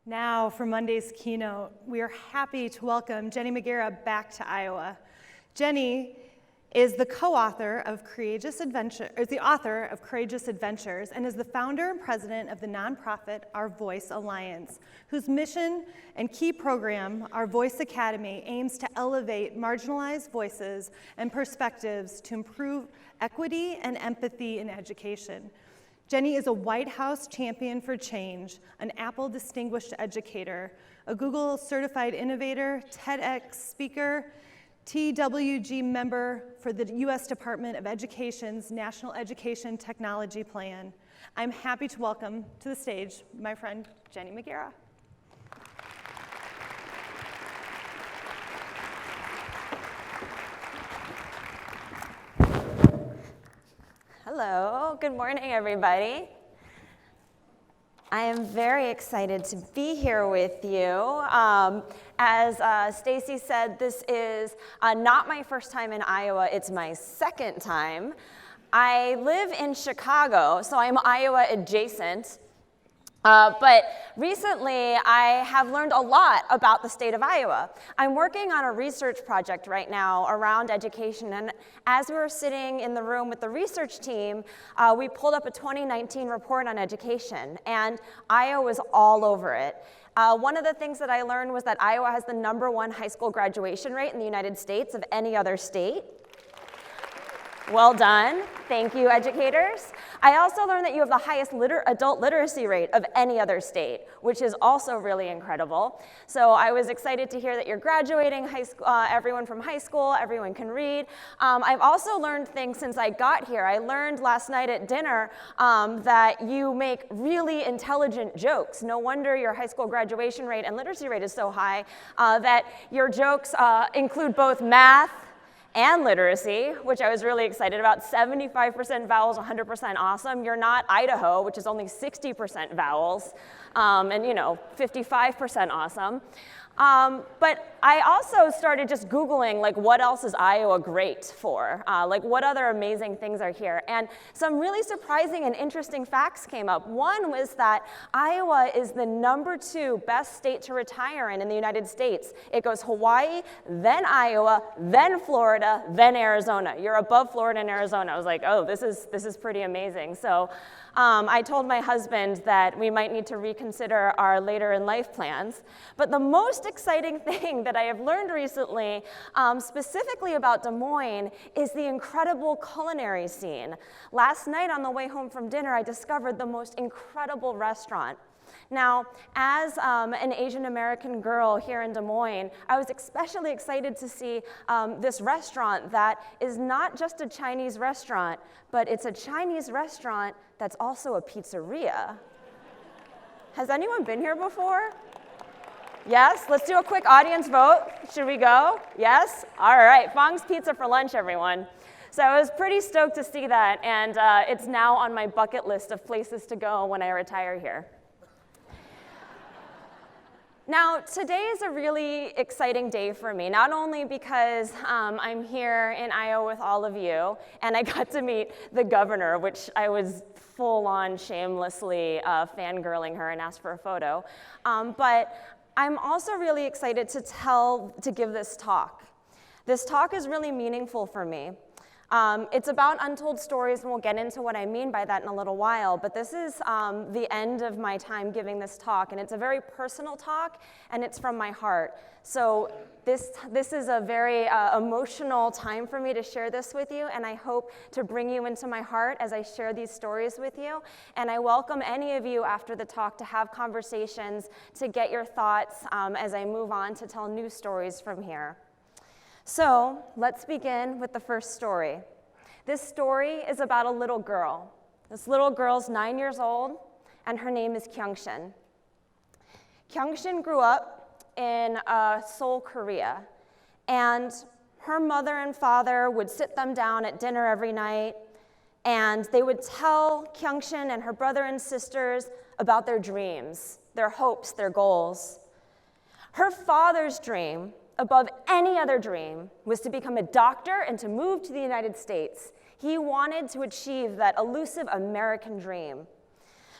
Now, for Monday's keynote, we are happy to welcome Jennie Magiera back to Iowa. Jennie is the author of Courageous Adventures, and is the founder and president of the nonprofit Our Voice Alliance, whose mission and key program, Our Voice Academy, aims to elevate marginalized voices and perspectives to improve equity and empathy in education. Jennie is a White House champion for change, an Apple Distinguished Educator, a Google Certified Innovator, TEDx speaker, TWG member for the U.S. Department of Education's National Education Technology Plan. I'm happy to welcome to the stage my friend Jennie Magiera. Hello, good morning, everybody. I am very excited to be here with you. As Stacy said, this is not my first time in Iowa, it's my second time. I live in Chicago, so I'm Iowa adjacent. But recently, I have learned a lot about the state of Iowa. I'm working on a research project right now around education, and as we were sitting in the room with the research team, we pulled up a 2019 report on education, and Iowa was all over it. One of the things that I learned was that Iowa has the #1 high school graduation rate in the United States of any other state. Well done. Thank you, educators. I also learned that you have the highest adult literacy rate of any other state, which is also really incredible. So I was excited to hear that you're graduating high school, everyone from high school, everyone can read. I've also learned things since I got here. I learned last night at dinner that you make really intelligent jokes. No wonder your high school graduation rate and literacy rate is so high, that your jokes include both math and literacy, which I was really excited about. 75% vowels, 100% awesome. You're not Idaho, which is only 60% vowels, and 55% awesome. But I also started just Googling, like, what else is Iowa great for? Like, what other amazing things are here? And some really surprising and interesting facts came up. One was that Iowa is the #2 best state to retire in the United States. It goes Hawaii, then Iowa, then Florida, then Arizona. You're above Florida and Arizona. I was like, oh, this is pretty amazing. So I told my husband that we might need to reconsider our later in life plans. But the most exciting thing that I have learned recently, specifically about Des Moines, is the incredible culinary scene. Last night on the way home from dinner, I discovered the most incredible restaurant. Now, as an Asian American girl here in Des Moines, I was especially excited to see this restaurant that is not just a Chinese restaurant, but it's a Chinese restaurant that's also a pizzeria. Has anyone been here before? Yes? Let's do a quick audience vote. Should we go? Yes? All right. Fong's Pizza for lunch, everyone. So I was pretty stoked to see that, and it's now on my bucket list of places to go when I retire here. Now, today is a really exciting day for me, not only because I'm here in Iowa with all of you, and I got to meet the governor, which I was full-on shamelessly fangirling her and asked for a photo, but I'm also really excited to give this talk. This talk is really meaningful for me. It's about untold stories, and we'll get into what I mean by that in a little while, but this is the end of my time giving this talk, and it's a very personal talk, and it's from my heart. So this is a very emotional time for me to share this with you, and I hope to bring you into my heart as I share these stories with you, and I welcome any of you after the talk to have conversations, to get your thoughts as I move on to tell new stories from here. So let's begin with the first story. This story is about a little girl. This little girl's 9 years old, and her name is Kyoungshin. Kyoungshin grew up in Seoul, Korea, and her mother and father would sit them down at dinner every night, and they would tell Kyoungshin and her brother and sisters about their dreams, their hopes, their goals. Her father's dream, above any other dream, was to become a doctor and to move to the United States. He wanted to achieve that elusive American dream.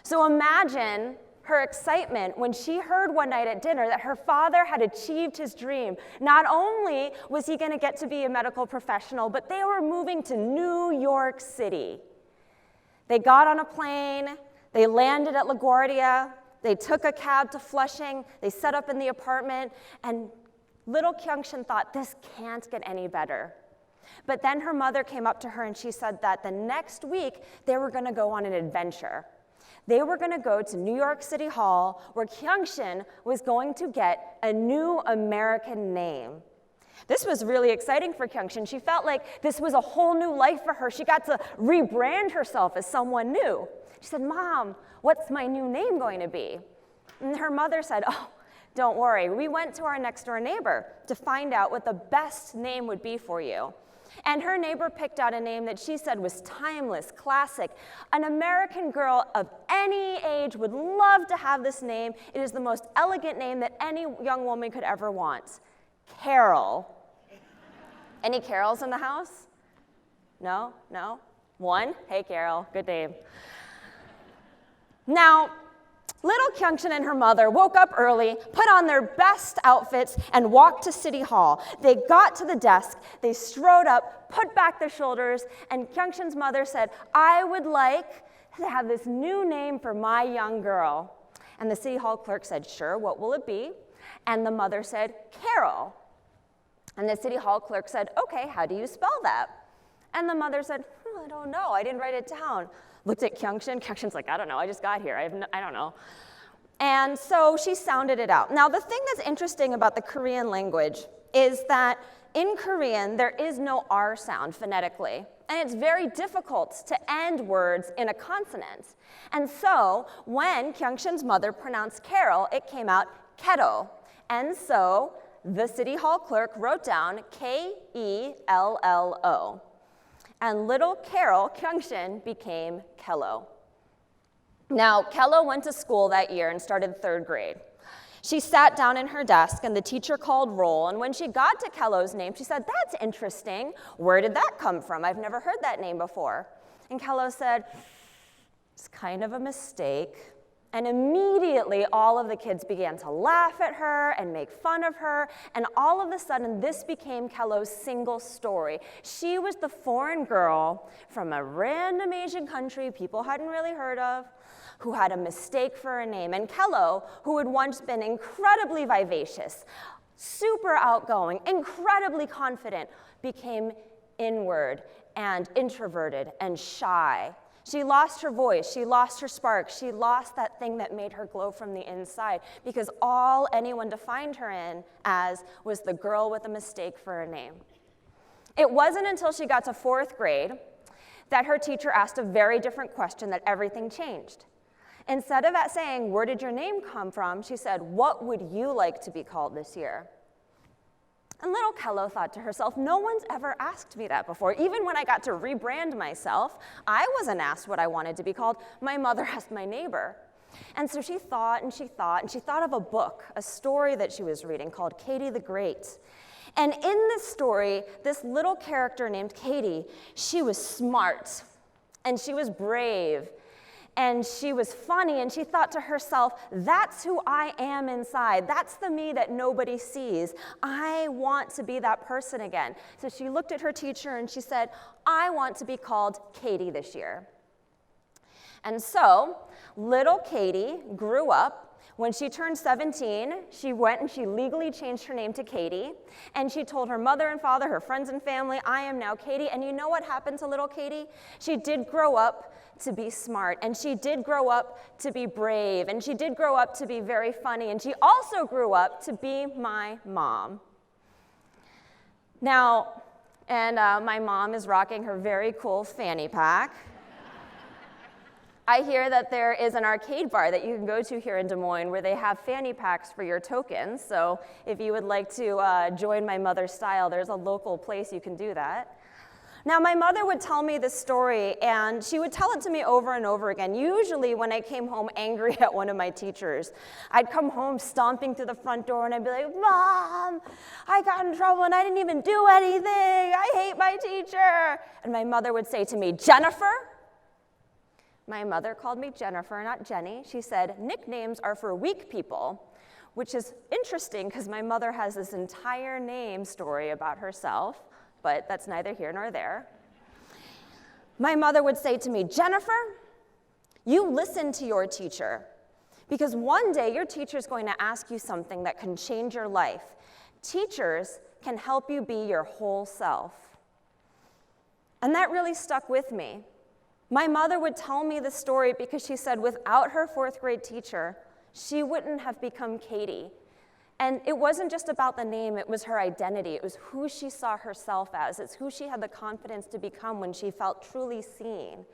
So imagine her excitement when she heard one night at dinner that her father had achieved his dream. Not only was he going to get to be a medical professional, but they were moving to New York City. They got on a plane, they landed at LaGuardia, they took a cab to Flushing, they set up in the apartment, and little Kyungshin thought, this can't get any better. But then her mother came up to her and she said that the next week they were going to go on an adventure. They were going to go to New York City Hall, where Kyungshin was going to get a new American name. This was really exciting for Kyungshin. She felt like this was a whole new life for her. She got to rebrand herself as someone new. She said, Mom, what's my new name going to be? And her mother said, oh, don't worry. We went to our next door neighbor to find out what the best name would be for you. And her neighbor picked out a name that she said was timeless, classic. An American girl of any age would love to have this name. It is the most elegant name that any young woman could ever want. Carol. Any Carols in the house? No? No? One? Hey, Carol. Good name. Now, little Kyungshin and her mother woke up early, put on their best outfits, and walked to City Hall. They got to the desk, they strode up, put back their shoulders, and Kyungshin's mother said, I would like to have this new name for my young girl. And the City Hall clerk said, sure, what will it be? And the mother said, Carol. And the City Hall clerk said, okay, how do you spell that? And the mother said, I don't know, I didn't write it down. Looked at Kyungshin. Kyungshin's like, I don't know, I just got here. I don't know. And so she sounded it out. Now, the thing that's interesting about the Korean language is that in Korean, there is no R sound phonetically. And it's very difficult to end words in a consonant. And so when Kyungshin's mother pronounced Carol, it came out Kero. And so the City Hall clerk wrote down Kello. And little Carol, Kyungshin, became Kello. Now, Kello went to school that year and started 3rd grade. She sat down in her desk, and the teacher called roll, and when she got to Kello's name, she said, that's interesting. Where did that come from? I've never heard that name before. And Kello said, it's kind of a mistake. And immediately, all of the kids began to laugh at her and make fun of her, and all of a sudden, this became Kello's single story. She was the foreign girl from a random Asian country people hadn't really heard of, who had a mistake for a name. And Kello, who had once been incredibly vivacious, super outgoing, incredibly confident, became inward and introverted and shy. She lost her voice, she lost her spark, she lost that thing that made her glow from the inside, because all anyone defined her in as was the girl with a mistake for a name. It wasn't until she got to 4th grade that her teacher asked a very different question that everything changed. Instead of saying, where did your name come from, she said, what would you like to be called this year? And little Kello thought to herself, no one's ever asked me that before. Even when I got to rebrand myself, I wasn't asked what I wanted to be called. My mother asked my neighbor. And so she thought and she thought, and she thought of a book, a story that she was reading called Katie the Great. And in this story, this little character named Katie, she was smart, and she was brave, and she was funny, and she thought to herself, that's who I am inside. That's the me that nobody sees. I want to be that person again. So she looked at her teacher and she said, I want to be called Katie this year. And so little Katie grew up. When she turned 17, she went and she legally changed her name to Katie, and she told her mother and father, her friends and family, I am now Katie. And you know what happened to little Katie? She did grow up to be smart, and she did grow up to be brave, and she did grow up to be very funny, and she also grew up to be my mom. Now, my mom is rocking her very cool fanny pack. I hear that there is an arcade bar that you can go to here in Des Moines where they have fanny packs for your tokens. So if you would like to join my mother's style, there's a local place you can do that. Now, my mother would tell me this story, and she would tell it to me over and over again, usually when I came home angry at one of my teachers. I'd come home stomping through the front door, and I'd be like, Mom, I got in trouble, and I didn't even do anything. I hate my teacher. And my mother would say to me, Jennifer, My mother called me Jennifer, not Jenny. She said, nicknames are for weak people, which is interesting because my mother has this entire name story about herself, but that's neither here nor there. My mother would say to me, Jennifer, you listen to your teacher, because one day your teacher is going to ask you something that can change your life. Teachers can help you be your whole self. And that really stuck with me. My mother would tell me the story because she said without her 4th grade teacher, she wouldn't have become Katie. And it wasn't just about the name, it was her identity. It was who she saw herself as. It's who she had the confidence to become when she felt truly seen.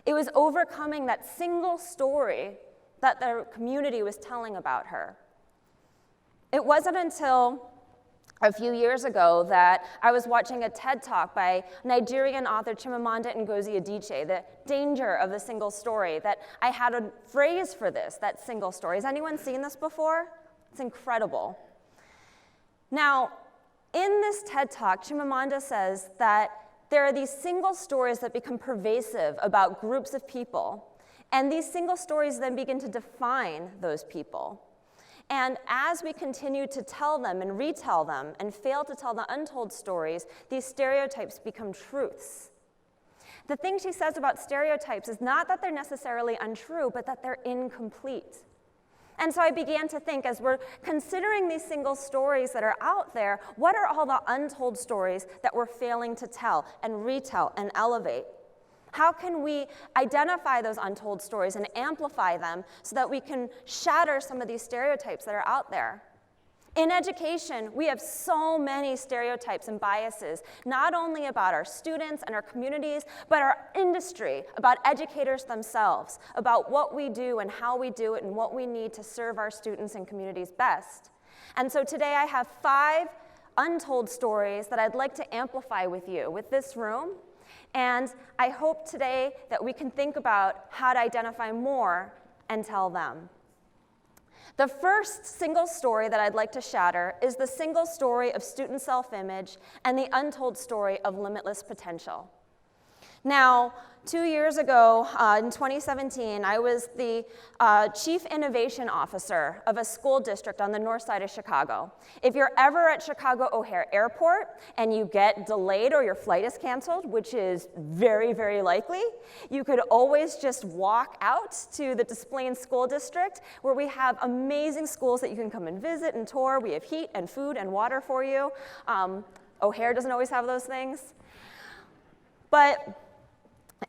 It was overcoming that single story that the community was telling about her. It wasn't until a few years ago that I was watching a TED Talk by Nigerian author Chimamanda Ngozi Adichie, The Danger of the Single Story, that I had a phrase for this, that single story. Has anyone seen this before? It's incredible. Now, in this TED Talk, Chimamanda says that there are these single stories that become pervasive about groups of people, and these single stories then begin to define those people. And as we continue to tell them and retell them and fail to tell the untold stories, these stereotypes become truths. The thing she says about stereotypes is not that they're necessarily untrue, but that they're incomplete. And so I began to think, as we're considering these single stories that are out there, what are all the untold stories that we're failing to tell and retell and elevate? How can we identify those untold stories and amplify them so that we can shatter some of these stereotypes that are out there? In education, we have so many stereotypes and biases, not only about our students and our communities, but our industry, about educators themselves, about what we do and how we do it and what we need to serve our students and communities best. And so today I have 5 untold stories that I'd like to amplify with you, with this room. And I hope today that we can think about how to identify more and tell them. The first single story that I'd like to shatter is the single story of student self-image and the untold story of limitless potential. Now, 2 years ago, in 2017, I was the Chief Innovation Officer of a school district on the north side of Chicago. If you're ever at Chicago O'Hare Airport and you get delayed or your flight is canceled, which is very, very likely, you could always just walk out to the Des Plaines School District, where we have amazing schools that you can come and visit and tour. We have heat and food and water for you. O'Hare doesn't always have those things.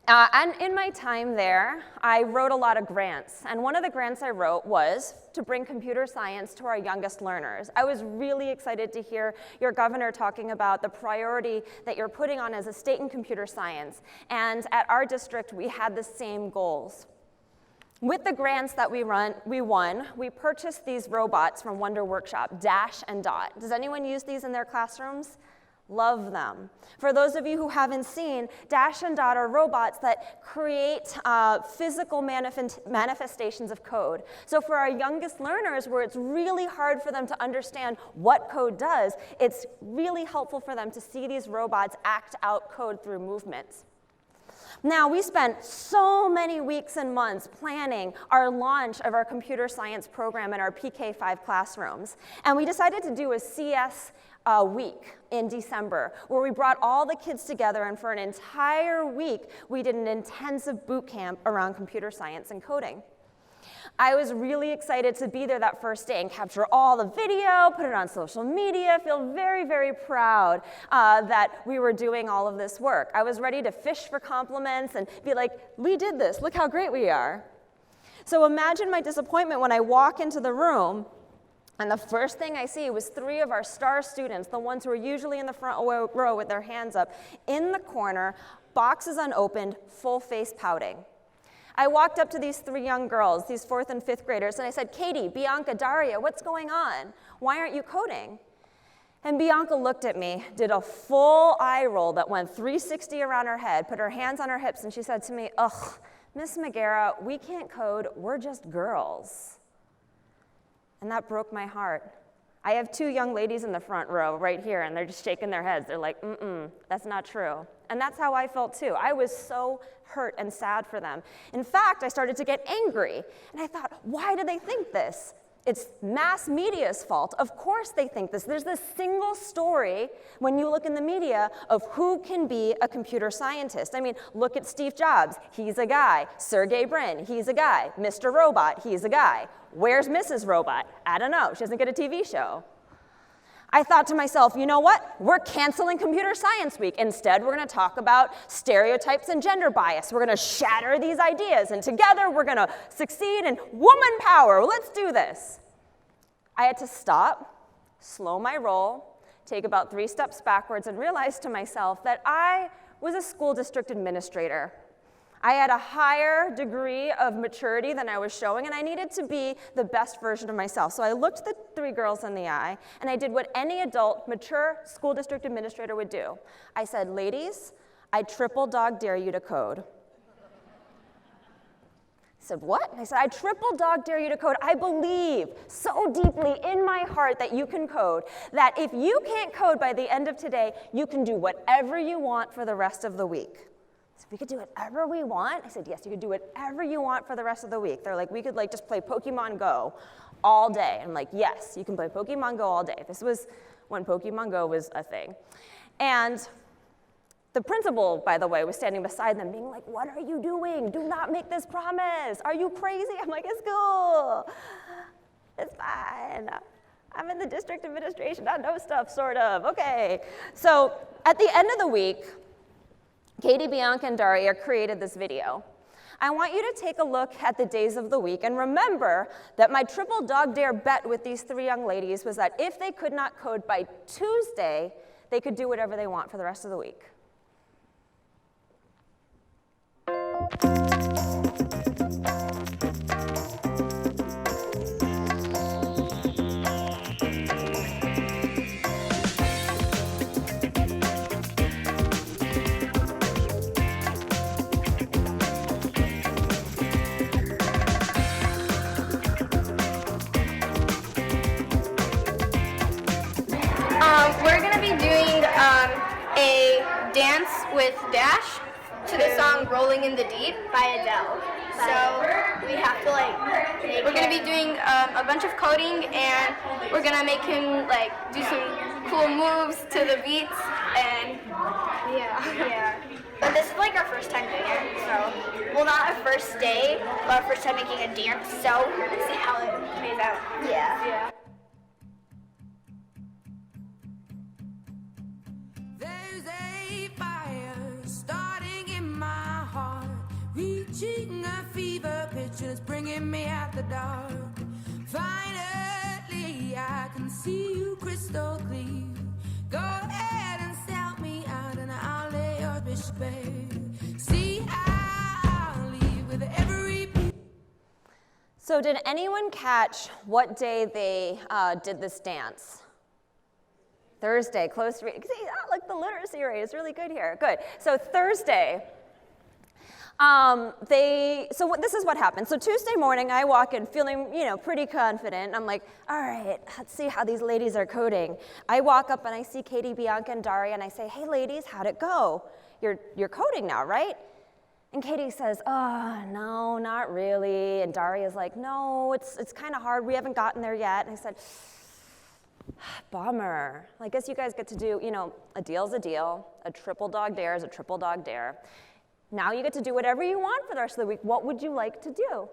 And in my time there, I wrote a lot of grants. And one of the grants I wrote was to bring computer science to our youngest learners. I was really excited to hear your governor talking about the priority that you're putting on as a state in computer science. And at our district, we had the same goals. With the grants that we won, we purchased these robots from Wonder Workshop, Dash and Dot. Does anyone use these in their classrooms? Love them. For those of you who haven't seen, Dash and Dot are robots that create physical manifestations of code. So for our youngest learners, where it's really hard for them to understand what code does, it's really helpful for them to see these robots act out code through movements. Now, we spent so many weeks and months planning our launch of our computer science program in our PK5 classrooms. And we decided to do a CS week in December, where we brought all the kids together, and for an entire week, we did an intensive boot camp around computer science and coding. I was really excited to be there that first day and capture all the video, put it on social media, feel very, very proud that we were doing all of this work. I was ready to fish for compliments and be like, we did this, look how great we are. So imagine my disappointment when I walk into the room and the first thing I see was 3 of our star students, the ones who are usually in the front row with their hands up, in the corner, boxes unopened, full face pouting. I walked up to these 3 young girls, these 4th and 5th graders, and I said, Katie, Bianca, Daria, what's going on? Why aren't you coding? And Bianca looked at me, did a full eye roll that went 360 around her head, put her hands on her hips, and she said to me, ugh, Miss Magiera, we can't code, we're just girls. And that broke my heart. I have two young ladies in the front row right here, and they're just shaking their heads. They're like, that's not true. And that's how I felt too. I was so hurt and sad for them. In fact, I started to get angry, and I thought, why do they think this? It's mass media's fault. Of course they think this. There's this single story when you look in the media of who can be a computer scientist. I mean, look at Steve Jobs. He's a guy. Sergey Brin, he's a guy. Mr. Robot, he's a guy. Where's Mrs. Robot? I don't know. She doesn't get a TV show. I thought to myself, you know what? We're canceling Computer Science Week. Instead, we're going to talk about stereotypes and gender bias. We're going to shatter these ideas, and together we're going to succeed in woman power. Let's do this. I had to stop, slow my roll, take about 3 steps backwards, and realize to myself that I was a school district administrator. I had a higher degree of maturity than I was showing, and I needed to be the best version of myself. So I looked the 3 girls in the eye, and I did what any adult, mature school district administrator would do. I said, ladies, I triple dog dare you to code. I said, what? I said, I triple dog dare you to code. I believe so deeply in my heart that you can code, that if you can't code by the end of today, you can do whatever you want for the rest of the week. We could do whatever we want. I said, yes, you could do whatever you want for the rest of the week. They're like, we could just play Pokemon Go all day. I'm like, yes, you can play Pokemon Go all day. This was when Pokemon Go was a thing. And the principal, by the way, was standing beside them being like, what are you doing? Do not make this promise. Are you crazy? I'm like, it's cool. It's fine. I'm in the district administration. I know stuff, sort of. Okay. So at the end of the week, Katie, Bianca, and Daria created this video. I want you to take a look at the days of the week and remember that my triple dog dare bet with these 3 young ladies was that if they could not code by Tuesday, they could do whatever they want for the rest of the week. We're going to be doing a dance with Dash to the song Rolling in the Deep by Adele. So we have to we're going to be doing a bunch of coding, and we're going to make him do some cool moves to the beats, and yeah. But this is our first time doing it, so, well, not our first day, but our first time making a dance, so let's see how it plays out. Yeah. There's a fire starting in my heart, reaching a fever pitch and it's bringing me out the dark. Finally, I can see you crystal clear. Go ahead and sell me out and I'll lay your bitch bare. See, I'll leave with every beat. So did anyone catch what day they did this dance? Thursday, close reading. See, look, the literacy rate is really good here. Good. So Thursday, this is what happened. So Tuesday morning, I walk in feeling, pretty confident. I'm like, all right, let's see how these ladies are coding. I walk up and I see Katie, Bianca, and Daria, and I say, hey, ladies, how'd it go? You're coding now, right? And Katie says, oh, no, not really. And Daria's like, no, it's kind of hard. We haven't gotten there yet. And I said, bummer. I guess you guys get to do, a deal's a deal. A triple dog dare is a triple dog dare. Now you get to do whatever you want for the rest of the week. What would you like to do?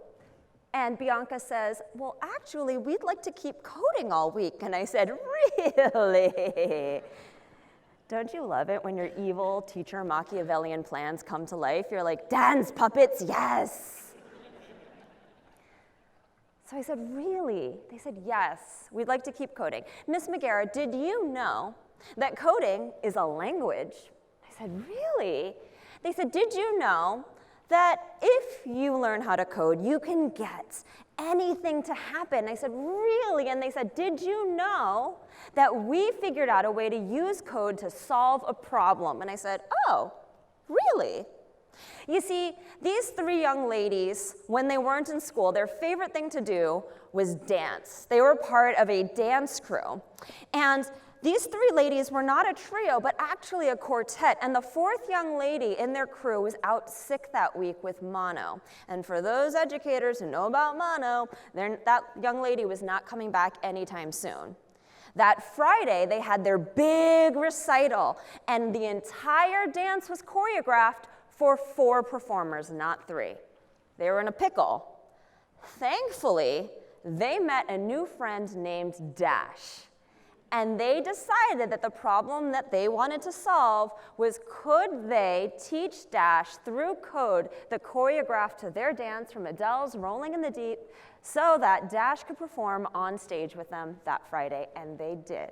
And Bianca says, well, actually, we'd like to keep coding all week. And I said, really? Don't you love it when your evil teacher Machiavellian plans come to life? You're like, dance, puppets, yes. So I said, really? They said, yes, we'd like to keep coding. Miss Magiera, did you know that coding is a language? I said, really? They said, did you know that if you learn how to code, you can get anything to happen? I said, really? And they said, did you know that we figured out a way to use code to solve a problem? And I said, oh, really? You see, these 3 young ladies, when they weren't in school, their favorite thing to do was dance. They were part of a dance crew. And these 3 ladies were not a trio, but actually a quartet. And the 4th young lady in their crew was out sick that week with mono. And for those educators who know about mono, that young lady was not coming back anytime soon. That Friday, they had their big recital, and the entire dance was choreographed for 4 performers, not 3. They were in a pickle. Thankfully, they met a new friend named Dash. And they decided that the problem that they wanted to solve was, could they teach Dash through code the choreograph to their dance from Adele's Rolling in the Deep so that Dash could perform on stage with them that Friday, and they did.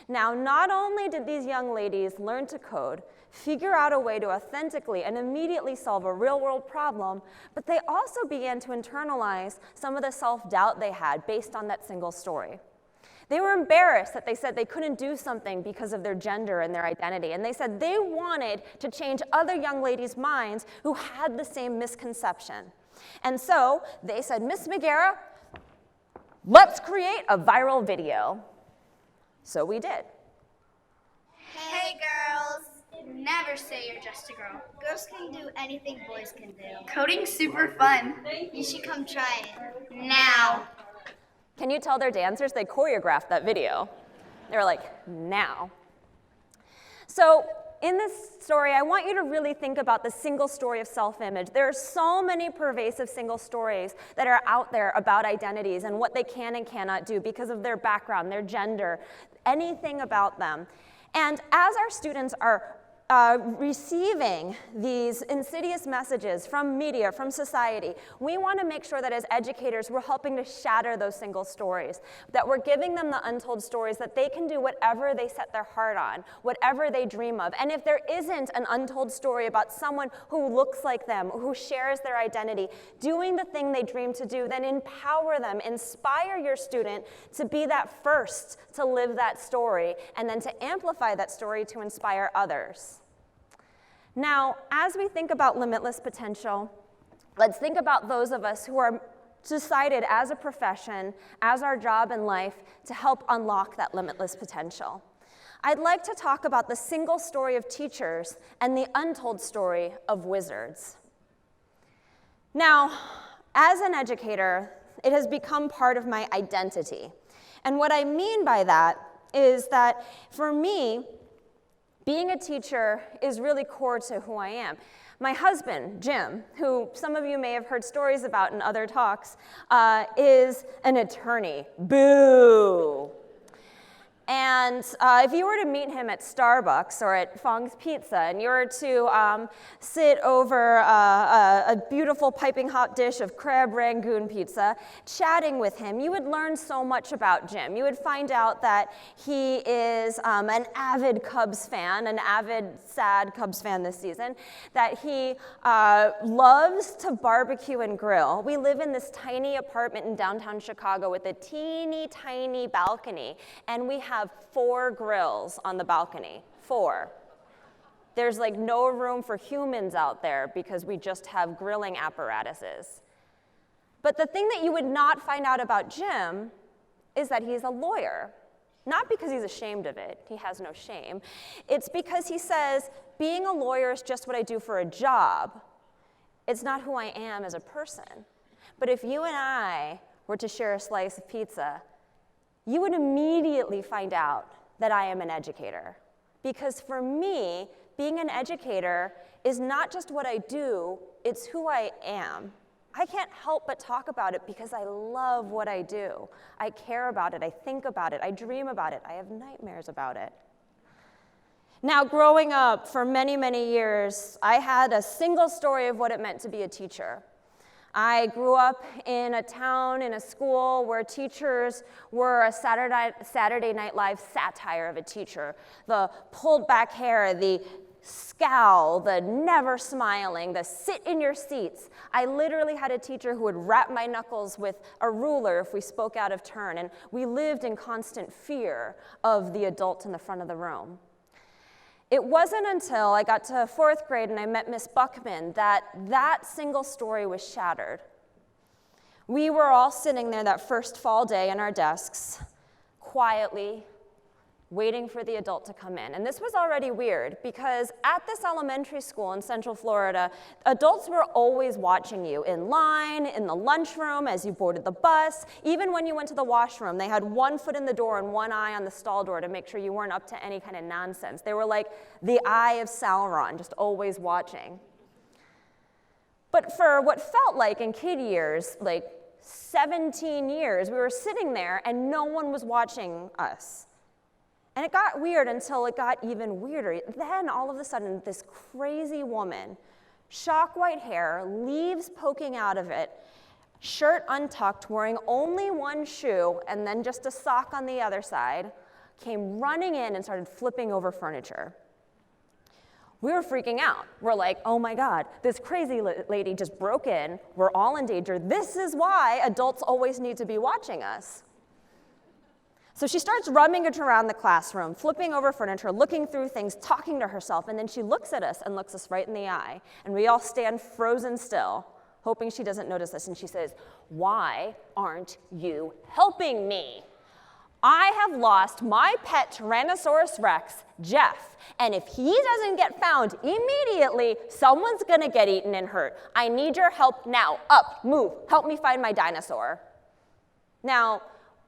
Now, not only did these young ladies learn to code, figure out a way to authentically and immediately solve a real-world problem, but they also began to internalize some of the self-doubt they had based on that single story. They were embarrassed that they said they couldn't do something because of their gender and their identity, and they said they wanted to change other young ladies' minds who had the same misconception. And so they said, Miss Magiera, let's create a viral video. So we did. Hey girls, never say you're just a girl. Girls can do anything boys can do. Coding's super fun. You should come try it. Now. Can you tell their dancers they choreographed that video? They were like, now. So in this story, I want you to really think about the single story of self-image. There are so many pervasive single stories that are out there about identities and what they can and cannot do because of their background, their gender, anything about them. And as our students are receiving these insidious messages from media, from society, we want to make sure that as educators, we're helping to shatter those single stories, that we're giving them the untold stories that they can do whatever they set their heart on, whatever they dream of. And if there isn't an untold story about someone who looks like them, who shares their identity, doing the thing they dream to do, then empower them, inspire your student to be that first to live that story, and then to amplify that story to inspire others. Now, as we think about limitless potential, let's think about those of us who are decided as a profession, as our job in life, to help unlock that limitless potential. I'd like to talk about the single story of teachers and the untold story of wizards. Now, as an educator, it has become part of my identity. And what I mean by that is that for me, being a teacher is really core to who I am. My husband, Jim, who some of you may have heard stories about in other talks, is an attorney. Boo! And if you were to meet him at Starbucks or at Fong's Pizza, and you were to sit over a beautiful piping hot dish of crab rangoon pizza, chatting with him, you would learn so much about Jim. You would find out that he is an avid Cubs fan, an avid, sad Cubs fan this season, that he loves to barbecue and grill. We live in this tiny apartment in downtown Chicago with a teeny tiny balcony, and we have 4 grills on the balcony. 4. There's like no room for humans out there because we just have grilling apparatuses. But the thing that you would not find out about Jim is that he's a lawyer. Not because he's ashamed of it, he has no shame. It's because he says, being a lawyer is just what I do for a job. It's not who I am as a person. But if you and I were to share a slice of pizza, you would immediately find out that I am an educator. Because for me, being an educator is not just what I do, it's who I am. I can't help but talk about it because I love what I do. I care about it, I think about it, I dream about it, I have nightmares about it. Now, growing up for many, many years, I had a single story of what it meant to be a teacher. I grew up in a town, in a school where teachers were a Saturday Night Live satire of a teacher. The pulled back hair, the scowl, the never smiling, the sit in your seats. I literally had a teacher who would rap my knuckles with a ruler if we spoke out of turn, and we lived in constant fear of the adult in the front of the room. It wasn't until I got to 4th grade and I met Miss Buckman that single story was shattered. We were all sitting there that first fall day in our desks, quietly, waiting for the adult to come in. And this was already weird because at this elementary school in Central Florida, adults were always watching you in line, in the lunchroom, as you boarded the bus. Even when you went to the washroom, they had one foot in the door and one eye on the stall door to make sure you weren't up to any kind of nonsense. They were like the eye of Sauron, just always watching. But for what felt like in kid years, like 17 years, we were sitting there and no one was watching us. And it got weird until it got even weirder. Then all of a sudden, this crazy woman, shock white hair, leaves poking out of it, shirt untucked, wearing only one shoe, and then just a sock on the other side, came running in and started flipping over furniture. We were freaking out. We're like, oh my God, this crazy lady just broke in. We're all in danger. This is why adults always need to be watching us. So she starts rummaging around the classroom, flipping over furniture, looking through things, talking to herself, and then she looks at us and looks us right in the eye. And we all stand frozen still, hoping she doesn't notice us, and she says, "Why aren't you helping me? I have lost my pet Tyrannosaurus Rex, Jeff, and if he doesn't get found immediately, someone's gonna get eaten and hurt. I need your help now. Up, move, help me find my dinosaur." Now,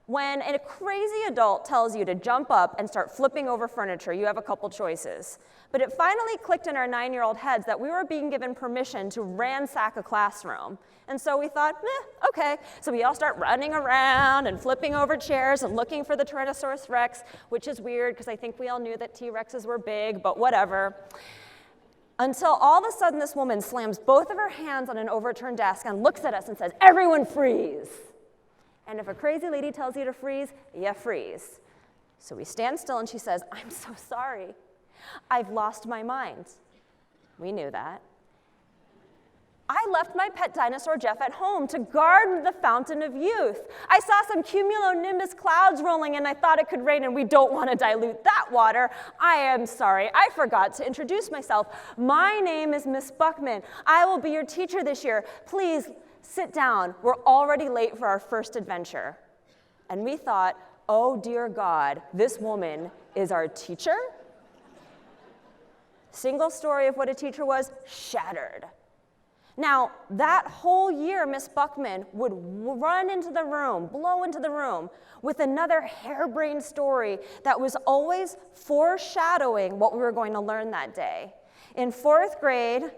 when a crazy adult tells you to jump up and start flipping over furniture, you have a couple choices. But it finally clicked in our 9-year-old heads that we were being given permission to ransack a classroom. And so we thought, okay. So we all start running around and flipping over chairs and looking for the Tyrannosaurus Rex, which is weird because I think we all knew that T-Rexes were big, but whatever. Until all of a sudden this woman slams both of her hands on an overturned desk and looks at us and says, "Everyone freeze." And if a crazy lady tells you to freeze, you freeze. So we stand still and she says, "I'm so sorry. I've lost my mind." We knew that. "I left my pet dinosaur Jeff at home to guard the fountain of youth. I saw some cumulonimbus clouds rolling and I thought it could rain and we don't want to dilute that water. I am sorry, I forgot to introduce myself. My name is Miss Buckman. I will be your teacher this year. Please sit down. We're already late for our first adventure." And we thought, oh dear God, this woman is our teacher? Single story of what a teacher was, shattered. Now, that whole year, Miss Buckman would run into the room, blow into the room, with another harebrained story that was always foreshadowing what we were going to learn that day. In 4th grade,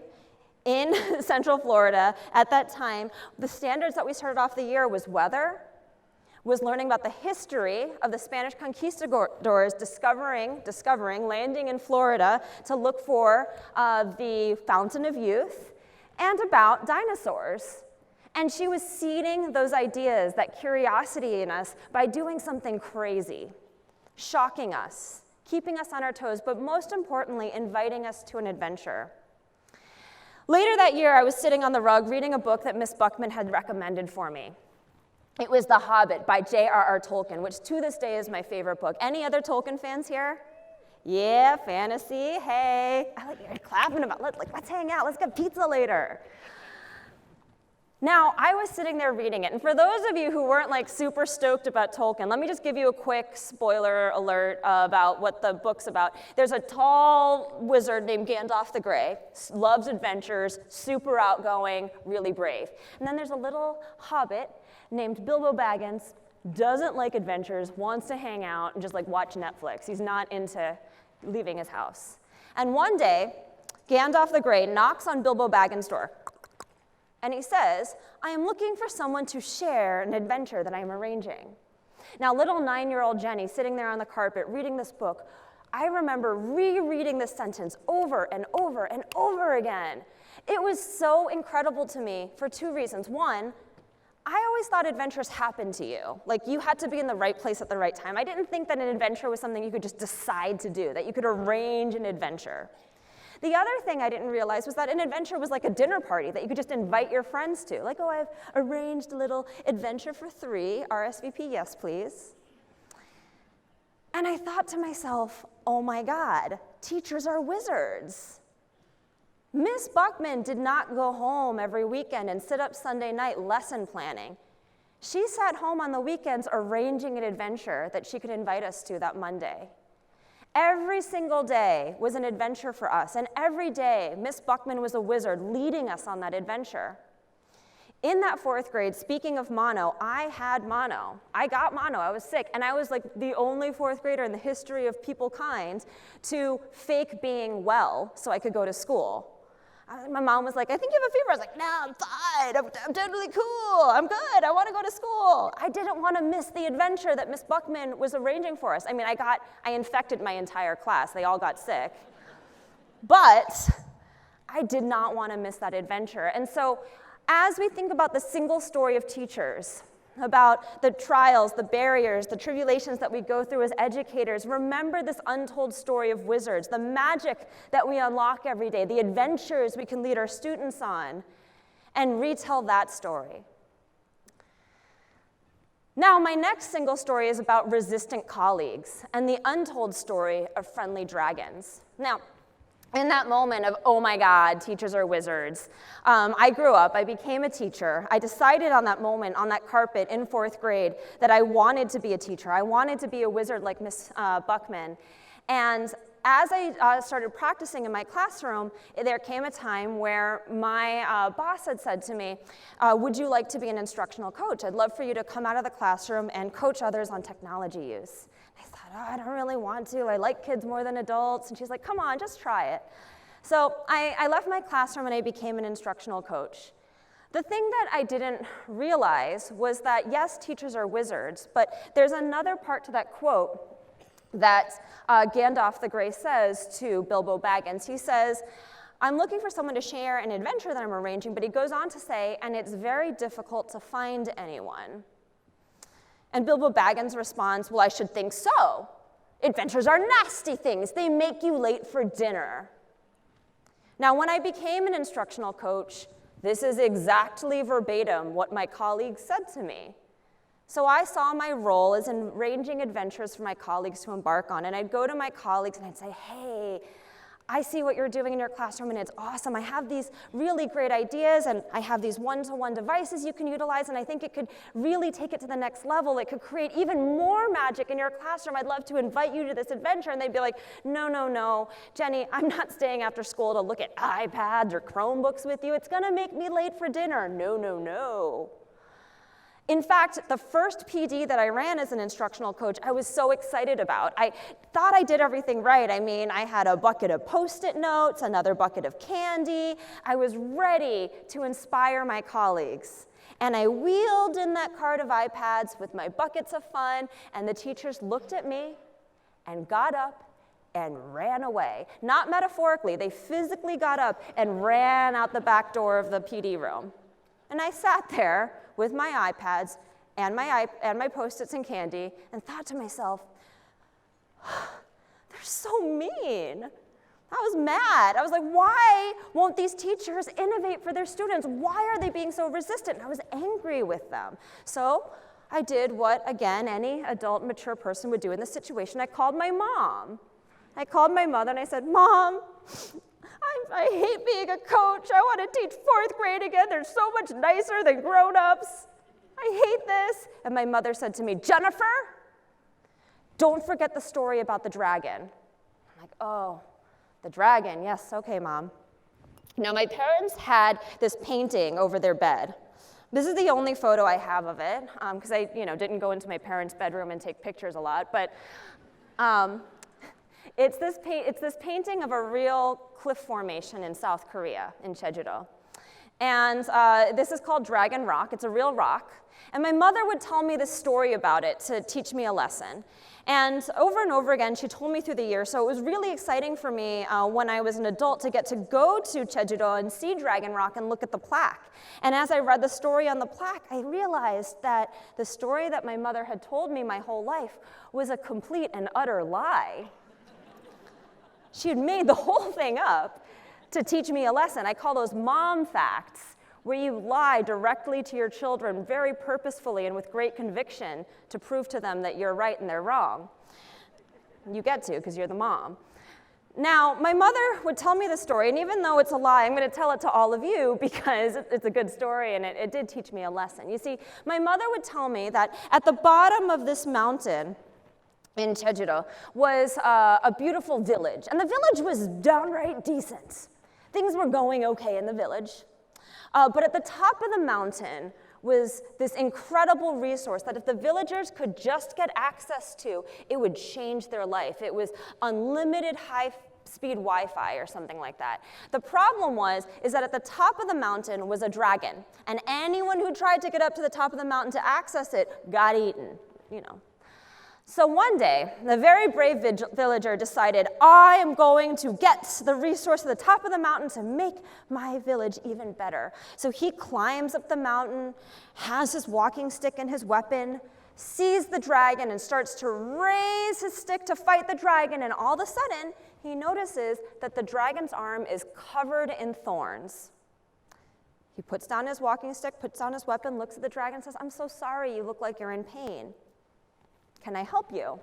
in Central Florida, at that time, the standards that we started off the year was weather, was learning about the history of the Spanish conquistadors discovering, landing in Florida to look for the Fountain of Youth, and about dinosaurs. And she was seeding those ideas, that curiosity in us, by doing something crazy, shocking us, keeping us on our toes, but most importantly, inviting us to an adventure. Later that year, I was sitting on the rug reading a book that Miss Buckman had recommended for me. It was The Hobbit by J.R.R. Tolkien, which to this day is my favorite book. Any other Tolkien fans here? Yeah, fantasy, hey. I like you're clapping about, let's hang out, let's get pizza later. Now, I was sitting there reading it, and for those of you who weren't super super about Tolkien, let me just give you a quick spoiler alert about what the book's about. There's a tall wizard named Gandalf the Grey, loves adventures, super outgoing, really brave. And then there's a little hobbit named Bilbo Baggins, doesn't like adventures, wants to hang out and just watch Netflix. He's not into leaving his house. And one day, Gandalf the Grey knocks on Bilbo Baggins' door. And he says, "I am looking for someone to share an adventure that I am arranging." Now, little 9-year-old Jennie sitting there on the carpet reading this book, I remember rereading this sentence over and over and over again. It was so incredible to me for 2 reasons. One, I always thought adventures happened to you. You had to be in the right place at the right time. I didn't think that an adventure was something you could just decide to do, that you could arrange an adventure. The other thing I didn't realize was that an adventure was like a dinner party that you could just invite your friends to. Oh, I've arranged a little adventure for 3, RSVP, yes, please. And I thought to myself, oh my God, teachers are wizards. Miss Buckman did not go home every weekend and sit up Sunday night lesson planning. She sat home on the weekends arranging an adventure that she could invite us to that Monday. Every single day was an adventure for us, and every day Miss Buckman was a wizard leading us on that adventure. In that 4th grade, speaking of mono, I had mono. I got mono, I was sick, and I was like the only 4th grader in the history of peoplekind to fake being well so I could go to school. My mom was like, I think you have a fever. I was like, no, I'm fine. I'm totally cool. I'm good. I want to go to school. I didn't want to miss the adventure that Miss Buckman was arranging for us. I mean, I infected my entire class. They all got sick. But I did not want to miss that adventure. And so as we think about the single story of teachers, about the trials, the barriers, the tribulations that we go through as educators, remember this untold story of wizards, the magic that we unlock every day, the adventures we can lead our students on, and retell that story. Now, my next single story is about resistant colleagues and the untold story of friendly dragons. Now, in that moment of, oh my God, teachers are wizards, I grew up, I became a teacher. I decided on that moment, on that carpet in 4th grade, that I wanted to be a teacher. I wanted to be a wizard like Miss Buckman. And as I started practicing in my classroom, there came a time where my boss had said to me, would you like to be an instructional coach? I'd love for you to come out of the classroom and coach others on technology use. I thought, oh, I don't really want to. I like kids more than adults. And she's like, come on, just try it. So I left my classroom and I became an instructional coach. The thing that I didn't realize was that, yes, teachers are wizards, but there's another part to that quote that Gandalf the Grey says to Bilbo Baggins. He says, I'm looking for someone to share an adventure that I'm arranging, but he goes on to say, and it's very difficult to find anyone. And Bilbo Baggins responds, well, I should think so. Adventures are nasty things. They make you late for dinner. Now, when I became an instructional coach, this is exactly verbatim what my colleagues said to me. So I saw my role as arranging adventures for my colleagues to embark on, and I'd go to my colleagues and I'd say, hey, I see what you're doing in your classroom and it's awesome. I have these really great ideas and I have these one-to-one devices you can utilize, and I think it could really take it to the next level. It could create even more magic in your classroom. I'd love to invite you to this adventure. And they'd be like, no, Jenny, I'm not staying after school to look at iPads or Chromebooks with you. It's gonna make me late for dinner. No. In fact, the first PD that I ran as an instructional coach, I was so excited about. I thought I did everything right. I mean, I had a bucket of Post-it notes, another bucket of candy. I was ready to inspire my colleagues. And I wheeled in that cart of iPads with my buckets of fun, and the teachers looked at me and got up and ran away. Not metaphorically, they physically got up and ran out the back door of the PD room. And I sat there with my iPads and my Post-its and candy and thought to myself, they're so mean. I was mad. I was like, why won't these teachers innovate for their students? Why are they being so resistant? And I was angry with them. So I did what, again, any adult, mature person would do in this situation. I called my mom. I called my mother and I said, Mom, I hate being a coach. I want to teach 4th grade again. They're so much nicer than grown-ups. I hate this. And my mother said to me, Jennifer, don't forget the story about the dragon. I'm like, oh, the dragon. Yes, okay, Mom. Now, my parents had this painting over their bed. This is the only photo I have of it, because I didn't go into my parents' bedroom and take pictures a lot. But it's this painting of a real cliff formation in South Korea, in Jeju-do. And this is called Dragon Rock. It's a real rock. And my mother would tell me this story about it to teach me a lesson. And over again, she told me through the years. So it was really exciting for me when I was an adult to get to go to Jeju-do and see Dragon Rock and look at the plaque. And as I read the story on the plaque, I realized that the story that my mother had told me my whole life was a complete and utter lie. She had made the whole thing up to teach me a lesson. I call those mom facts, where you lie directly to your children very purposefully and with great conviction to prove to them that you're right and they're wrong. You get to, because you're the mom. Now, my mother would tell me the story, and even though it's a lie, I'm going to tell it to all of you because it's a good story, and it did teach me a lesson. You see, my mother would tell me that at the bottom of this mountain in Jeju was a beautiful village, and the village was downright decent. Things were going okay in the village, but at the top of the mountain was this incredible resource that if the villagers could just get access to, it would change their life. It was unlimited high-speed Wi-Fi or something like that. The problem is that at the top of the mountain was a dragon, and anyone who tried to get up to the top of the mountain to access it got eaten, you know. So one day, the very brave villager decided, I am going to get the resource at the top of the mountain to make my village even better. So he climbs up the mountain, has his walking stick and his weapon, sees the dragon and starts to raise his stick to fight the dragon, and all of a sudden, he notices that the dragon's arm is covered in thorns. He puts down his walking stick, puts down his weapon, looks at the dragon and says, I'm so sorry, you look like you're in pain. Can I help you?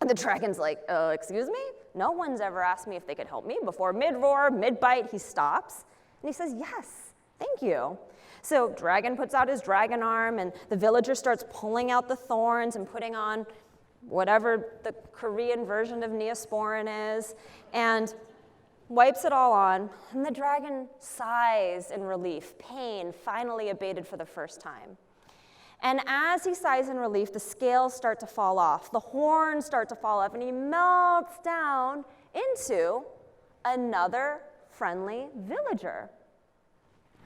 And the dragon's like, excuse me? No one's ever asked me if they could help me before. Mid-roar, mid-bite, he stops, and he says, yes, thank you. So dragon puts out his dragon arm, and the villager starts pulling out the thorns and putting on whatever the Korean version of Neosporin is, and wipes it all on, and the dragon sighs in relief. Pain finally abated for the first time. And as he sighs in relief, the scales start to fall off, the horns start to fall off, and he melts down into another friendly villager.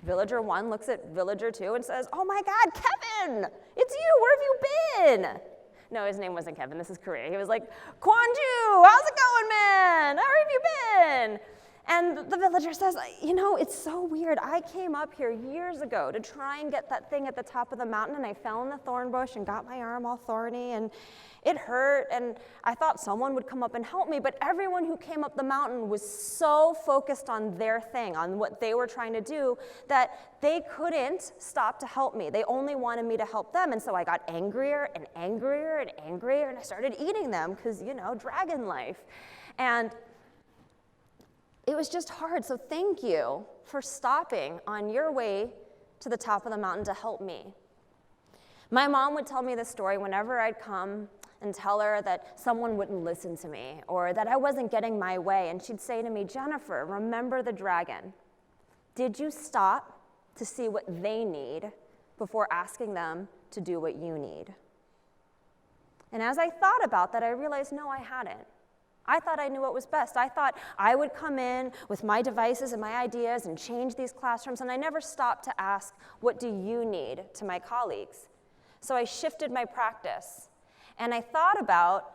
Villager 1 looks at Villager 2 and says, oh my God, Kevin, it's you, where have you been? No, his name wasn't Kevin, this is Korea. He was like, Kwonju, how's it going, man? How have you been? And the villager says, you know, it's so weird. I came up here years ago to try and get that thing at the top of the mountain, and I fell in the thorn bush and got my arm all thorny, and it hurt, and I thought someone would come up and help me, but everyone who came up the mountain was so focused on their thing, on what they were trying to do, that they couldn't stop to help me. They only wanted me to help them, and so I got angrier and angrier and angrier, and I started eating them because, you know, dragon life. And it was just hard, so thank you for stopping on your way to the top of the mountain to help me. My mom would tell me this story whenever I'd come and tell her that someone wouldn't listen to me or that I wasn't getting my way, and she'd say to me, Jennifer, remember the dragon. Did you stop to see what they need before asking them to do what you need? And as I thought about that, I realized, no, I hadn't. I thought I knew what was best. I thought I would come in with my devices and my ideas and change these classrooms, and I never stopped to ask, what do you need, to my colleagues? So I shifted my practice, and I thought about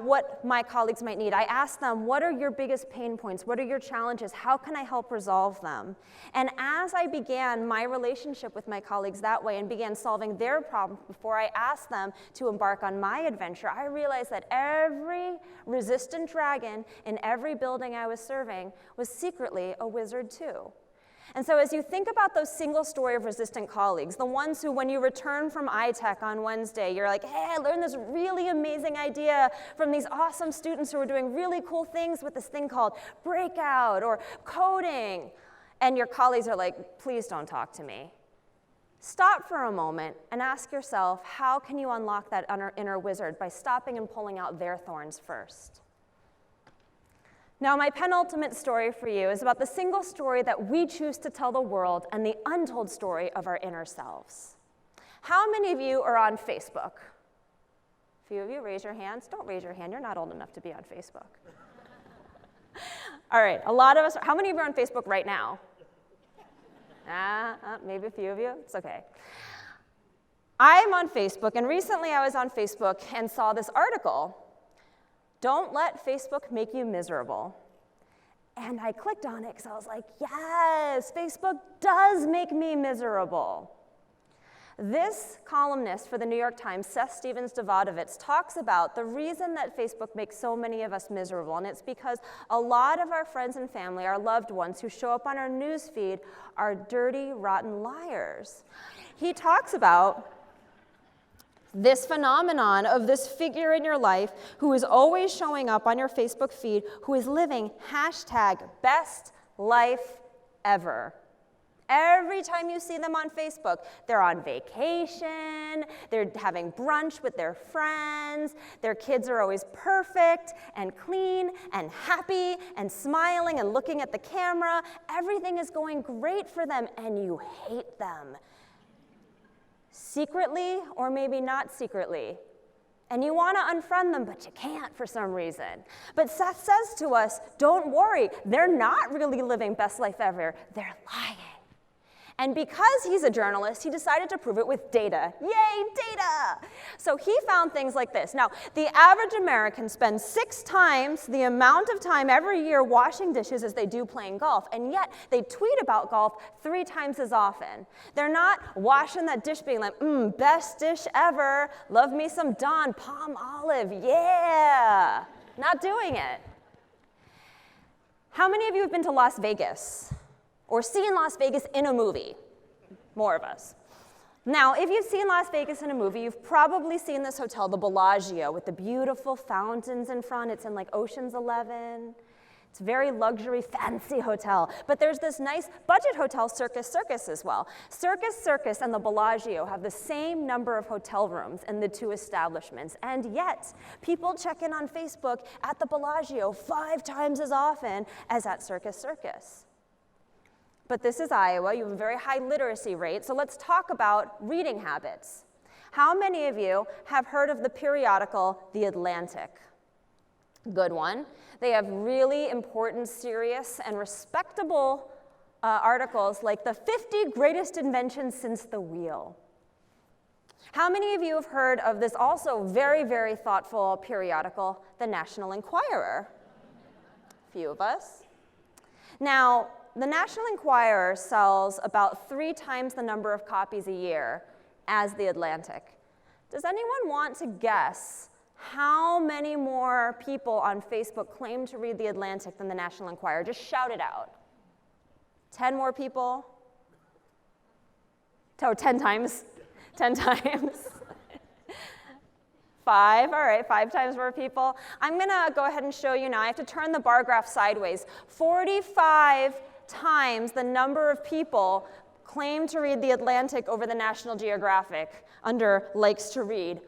what my colleagues might need. I asked them, what are your biggest pain points? What are your challenges? How can I help resolve them? And as I began my relationship with my colleagues that way and began solving their problems before I asked them to embark on my adventure, I realized that every resistant dragon in every building I was serving was secretly a wizard too. And so as you think about those single story of resistant colleagues, the ones who when you return from ITEC on Wednesday, you're like, hey, I learned this really amazing idea from these awesome students who are doing really cool things with this thing called breakout or coding. And your colleagues are like, please don't talk to me. Stop for a moment and ask yourself, how can you unlock that inner wizard by stopping and pulling out their thorns first? Now, my penultimate story for you is about the single story that we choose to tell the world and the untold story of our inner selves. How many of you are on Facebook? A few of you, raise your hands. Don't raise your hand, you're not old enough to be on Facebook. All right, a lot of us, how many of you are on Facebook right now? Maybe a few of you, it's okay. I'm on Facebook, and recently I was on Facebook and saw this article. Don't let Facebook make you miserable. And I clicked on it because I was like, yes, Facebook does make me miserable. This columnist for the New York Times, Seth Stevens-Davidovitz, talks about the reason that Facebook makes so many of us miserable, and it's because a lot of our friends and family, our loved ones who show up on our news feed are dirty, rotten liars. He talks about This phenomenon of this figure in your life who is always showing up on your Facebook feed, who is living #best life ever. Every time you see them on Facebook, they're on vacation, they're having brunch with their friends, their kids are always perfect and clean and happy and smiling and looking at the camera. Everything is going great for them, and you hate them. Secretly, or maybe not secretly. And you want to unfriend them, but you can't for some reason. But Seth says to us, don't worry, they're not really living best life ever, they're lying. And because he's a journalist, he decided to prove it with data. Yay, data! So he found things like this. Now, the average American spends 6 times the amount of time every year washing dishes as they do playing golf, and yet they tweet about golf 3 times as often. They're not washing that dish being like, best dish ever, love me some Dawn, palm olive, yeah! Not doing it. How many of you have been to Las Vegas? Or seen Las Vegas in a movie? More of us. Now, if you've seen Las Vegas in a movie, you've probably seen this hotel, the Bellagio, with the beautiful fountains in front. It's in like Ocean's 11. It's a very luxury, fancy hotel. But there's this nice budget hotel, Circus Circus, as well. Circus Circus and the Bellagio have the same number of hotel rooms in the 2 establishments. And yet, people check in on Facebook at the Bellagio 5 times as often as at Circus Circus. But this is Iowa, you have a very high literacy rate, so let's talk about reading habits. How many of you have heard of the periodical The Atlantic? Good one. They have really important, serious, and respectable articles like the 50 greatest inventions since the wheel. How many of you have heard of this also very, very thoughtful periodical, The National Enquirer? A few of us. Now, the National Enquirer sells about 3 times the number of copies a year as The Atlantic. Does anyone want to guess how many more people on Facebook claim to read The Atlantic than the National Enquirer? Just shout it out. 10 more people? Oh, 10 times. 10 times. 5, all right, 5 times more people. I'm gonna go ahead and show you now. I have to turn the bar graph sideways. 45 times the number of people claim to read The Atlantic over the National Geographic under likes to read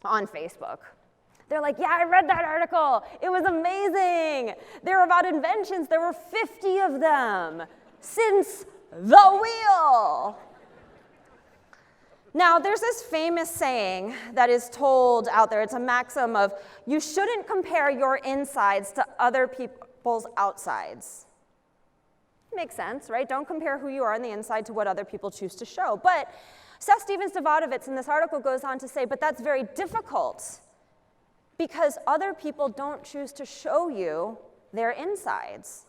on Facebook. They're like, yeah, I read that article. It was amazing. They were about inventions. There were 50 of them since the wheel. Now, there's this famous saying that is told out there. It's a maxim of, you shouldn't compare your insides to other people's outsides. Makes sense, right? Don't compare who you are on the inside to what other people choose to show. But Seth Stevens-Davidovitz in this article goes on to say, but that's very difficult because other people don't choose to show you their insides.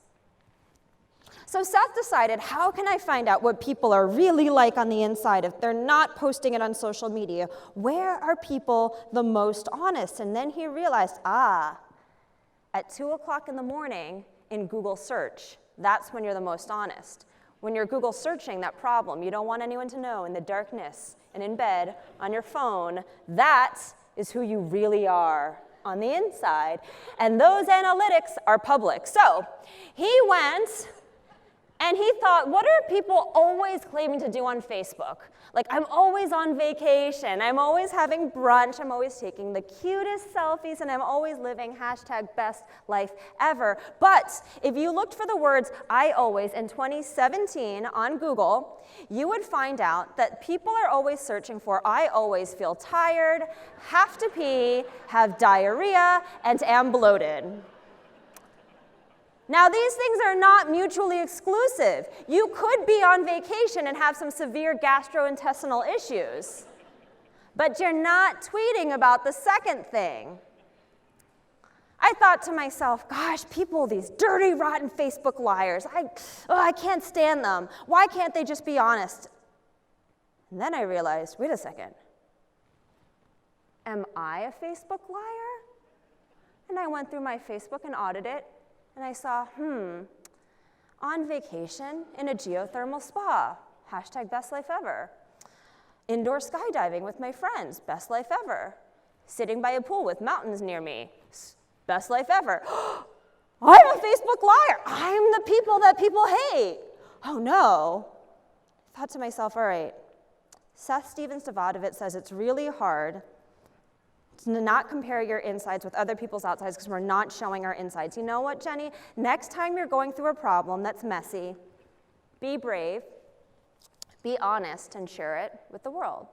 So Seth decided, how can I find out what people are really like on the inside if they're not posting it on social media? Where are people the most honest? And then he realized, at 2 o'clock in the morning in Google search, that's when you're the most honest. When you're Google searching that problem, you don't want anyone to know in the darkness and in bed on your phone, that is who you really are on the inside. And those analytics are public. So he went and he thought, what are people always claiming to do on Facebook? Like, I'm always on vacation, I'm always having brunch, I'm always taking the cutest selfies, and I'm always living #best life ever. But if you looked for the words I always in 2017 on Google, you would find out that people are always searching for I always feel tired, have to pee, have diarrhea, and am bloated. Now, these things are not mutually exclusive. You could be on vacation and have some severe gastrointestinal issues, but you're not tweeting about the second thing. I thought to myself, gosh, people, these dirty, rotten Facebook liars, I can't stand them. Why can't they just be honest? And then I realized, wait a second. Am I a Facebook liar? And I went through my Facebook and audited it. And I saw, on vacation in a geothermal spa, #best life ever. Indoor skydiving with my friends, best life ever. Sitting by a pool with mountains near me, best life ever. I'm a Facebook liar. I'm the people that people hate. Oh no. I thought to myself, all right, Seth Stevens-Davadovitz says it's really hard to not compare your insides with other people's outsides because we're not showing our insides. You know what, Jenny? Next time you're going through a problem that's messy, be brave, be honest, and share it with the world.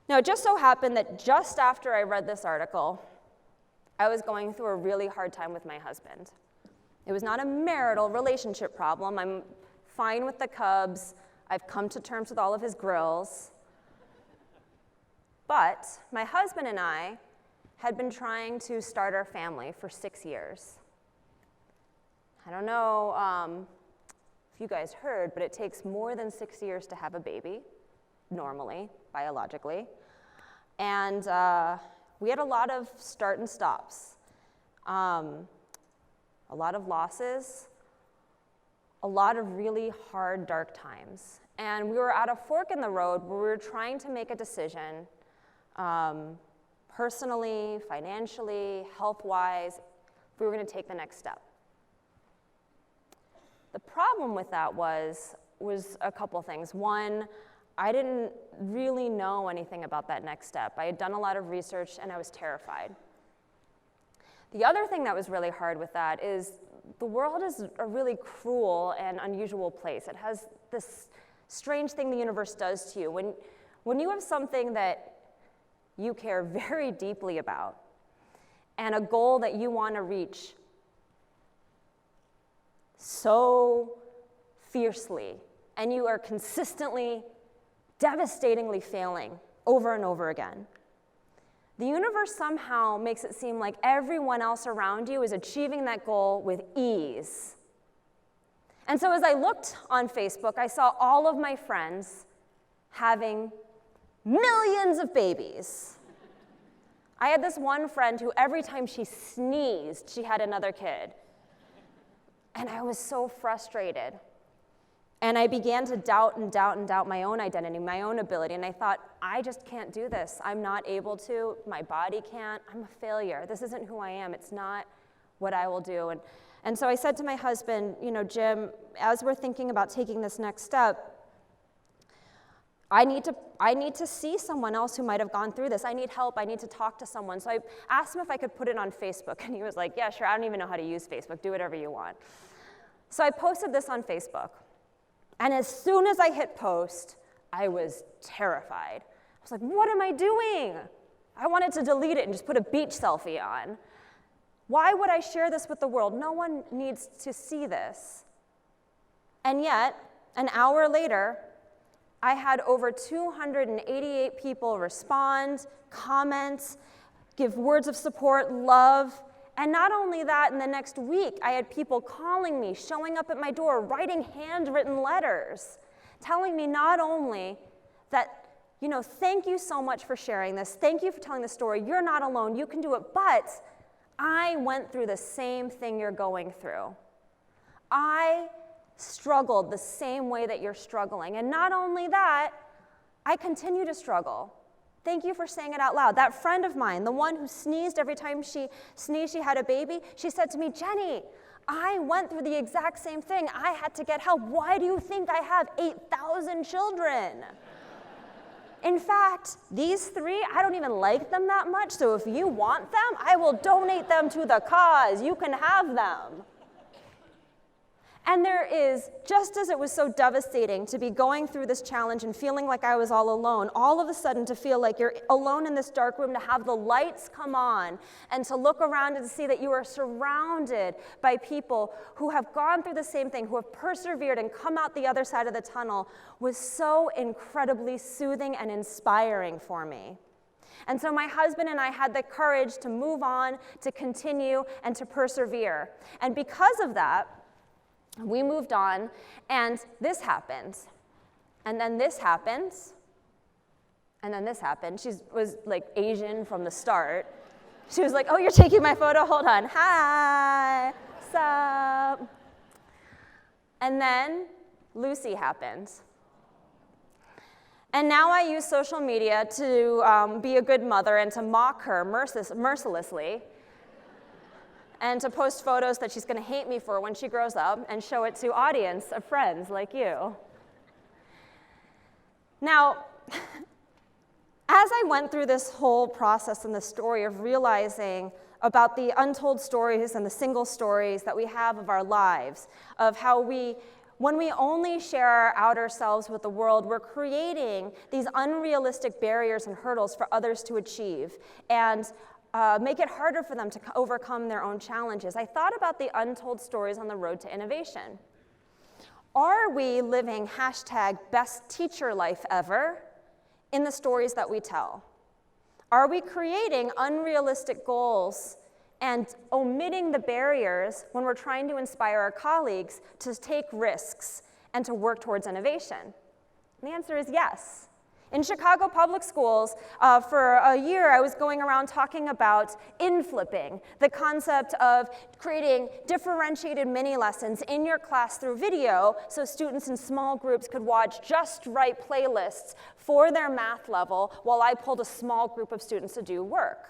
Now, it just so happened that just after I read this article, I was going through a really hard time with my husband. It was not a marital relationship problem. I'm fine with the Cubs. I've come to terms with all of his grills. But my husband and I had been trying to start our family for 6 years. I don't know if you guys heard, but it takes more than 6 years to have a baby, normally, biologically. And we had a lot of start and stops, a lot of losses, a lot of really hard, dark times. And we were at a fork in the road where we were trying to make a decision, personally, financially, health-wise, if we were going to take the next step. The problem with that was a couple things. One, I didn't really know anything about that next step. I had done a lot of research and I was terrified. The other thing that was really hard with that is the world is a really cruel and unusual place. It has this strange thing the universe does to you. When you have something that you care very deeply about and a goal that you want to reach so fiercely, and you are consistently, devastatingly failing over and over again, the universe somehow makes it seem like everyone else around you is achieving that goal with ease. And so as I looked on Facebook, I saw all of my friends having millions of babies. I had this one friend who every time she sneezed, she had another kid. And I was so frustrated. And I began to doubt my own identity, my own ability. And I thought, I just can't do this. I'm not able to. My body can't. I'm a failure. This isn't who I am. It's not what I will do. And so I said to my husband, Jim, as we're thinking about taking this next step, I need to see someone else who might have gone through this. I need help. I need to talk to someone. So I asked him if I could put it on Facebook. And he was like, yeah, sure. I don't even know how to use Facebook. Do whatever you want. So I posted this on Facebook. And as soon as I hit post, I was terrified. I was like, what am I doing? I wanted to delete it and just put a beach selfie on. Why would I share this with the world? No one needs to see this. And yet, an hour later, I had over 288 people respond, comment, give words of support, love. And not only that, in the next week, I had people calling me, showing up at my door, writing handwritten letters, telling me not only that, thank you so much for sharing this, thank you for telling the story, you're not alone, you can do it, but I went through the same thing you're going through. I struggled the same way that you're struggling. And not only that, I continue to struggle. Thank you for saying it out loud. That friend of mine, the one who sneezed every time she sneezed, she had a baby, she said to me, Jenny, I went through the exact same thing. I had to get help. Why do you think I have 8,000 children? In fact, these 3, I don't even like them that much, so if you want them, I will donate them to the cause. You can have them. And there is, just as it was so devastating to be going through this challenge and feeling like I was all alone, all of a sudden to feel like you're alone in this dark room, to have the lights come on and to look around and to see that you are surrounded by people who have gone through the same thing, who have persevered and come out the other side of the tunnel, was so incredibly soothing and inspiring for me. And so my husband and I had the courage to move on, to continue, and to persevere. And because of that, we moved on, and this happened, and then this happened, and then this happened. She was like Asian from the start. She was like, oh, you're taking my photo? Hold on. Hi, what's up? And then Lucy happened. And now I use social media to be a good mother and to mock her mercilessly and to post photos that she's going to hate me for when she grows up and show it to audience of friends like you. Now, as I went through this whole process and the story of realizing about the untold stories and the single stories that we have of our lives, of how when we only share our outer selves with the world, we're creating these unrealistic barriers and hurdles for others to achieve and make it harder for them to overcome their own challenges. I thought about the untold stories on the road to innovation. Are we living #best teacher life ever in the stories that we tell? Are we creating unrealistic goals and omitting the barriers when we're trying to inspire our colleagues to take risks and to work towards innovation? And the answer is yes. In Chicago public schools, for a year, I was going around talking about in-flipping, the concept of creating differentiated mini lessons in your class through video so students in small groups could watch just right playlists for their math level while I pulled a small group of students to do work.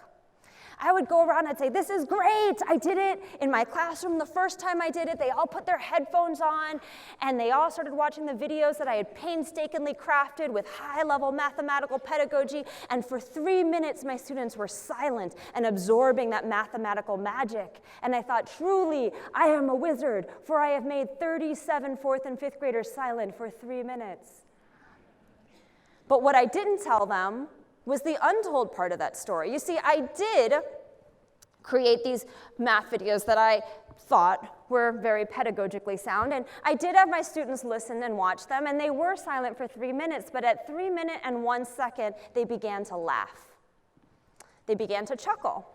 I would go around and say, this is great. I did it in my classroom the first time I did it. They all put their headphones on, and they all started watching the videos that I had painstakingly crafted with high-level mathematical pedagogy, and for 3 minutes, my students were silent and absorbing that mathematical magic. And I thought, truly, I am a wizard, for I have made 37 4th and 5th graders silent for 3 minutes. But what I didn't tell them was the untold part of that story. You see, I did create these math videos that I thought were very pedagogically sound, and I did have my students listen and watch them, and they were silent for 3 minutes, but at 3 minutes and 1 second, they began to laugh. They began to chuckle.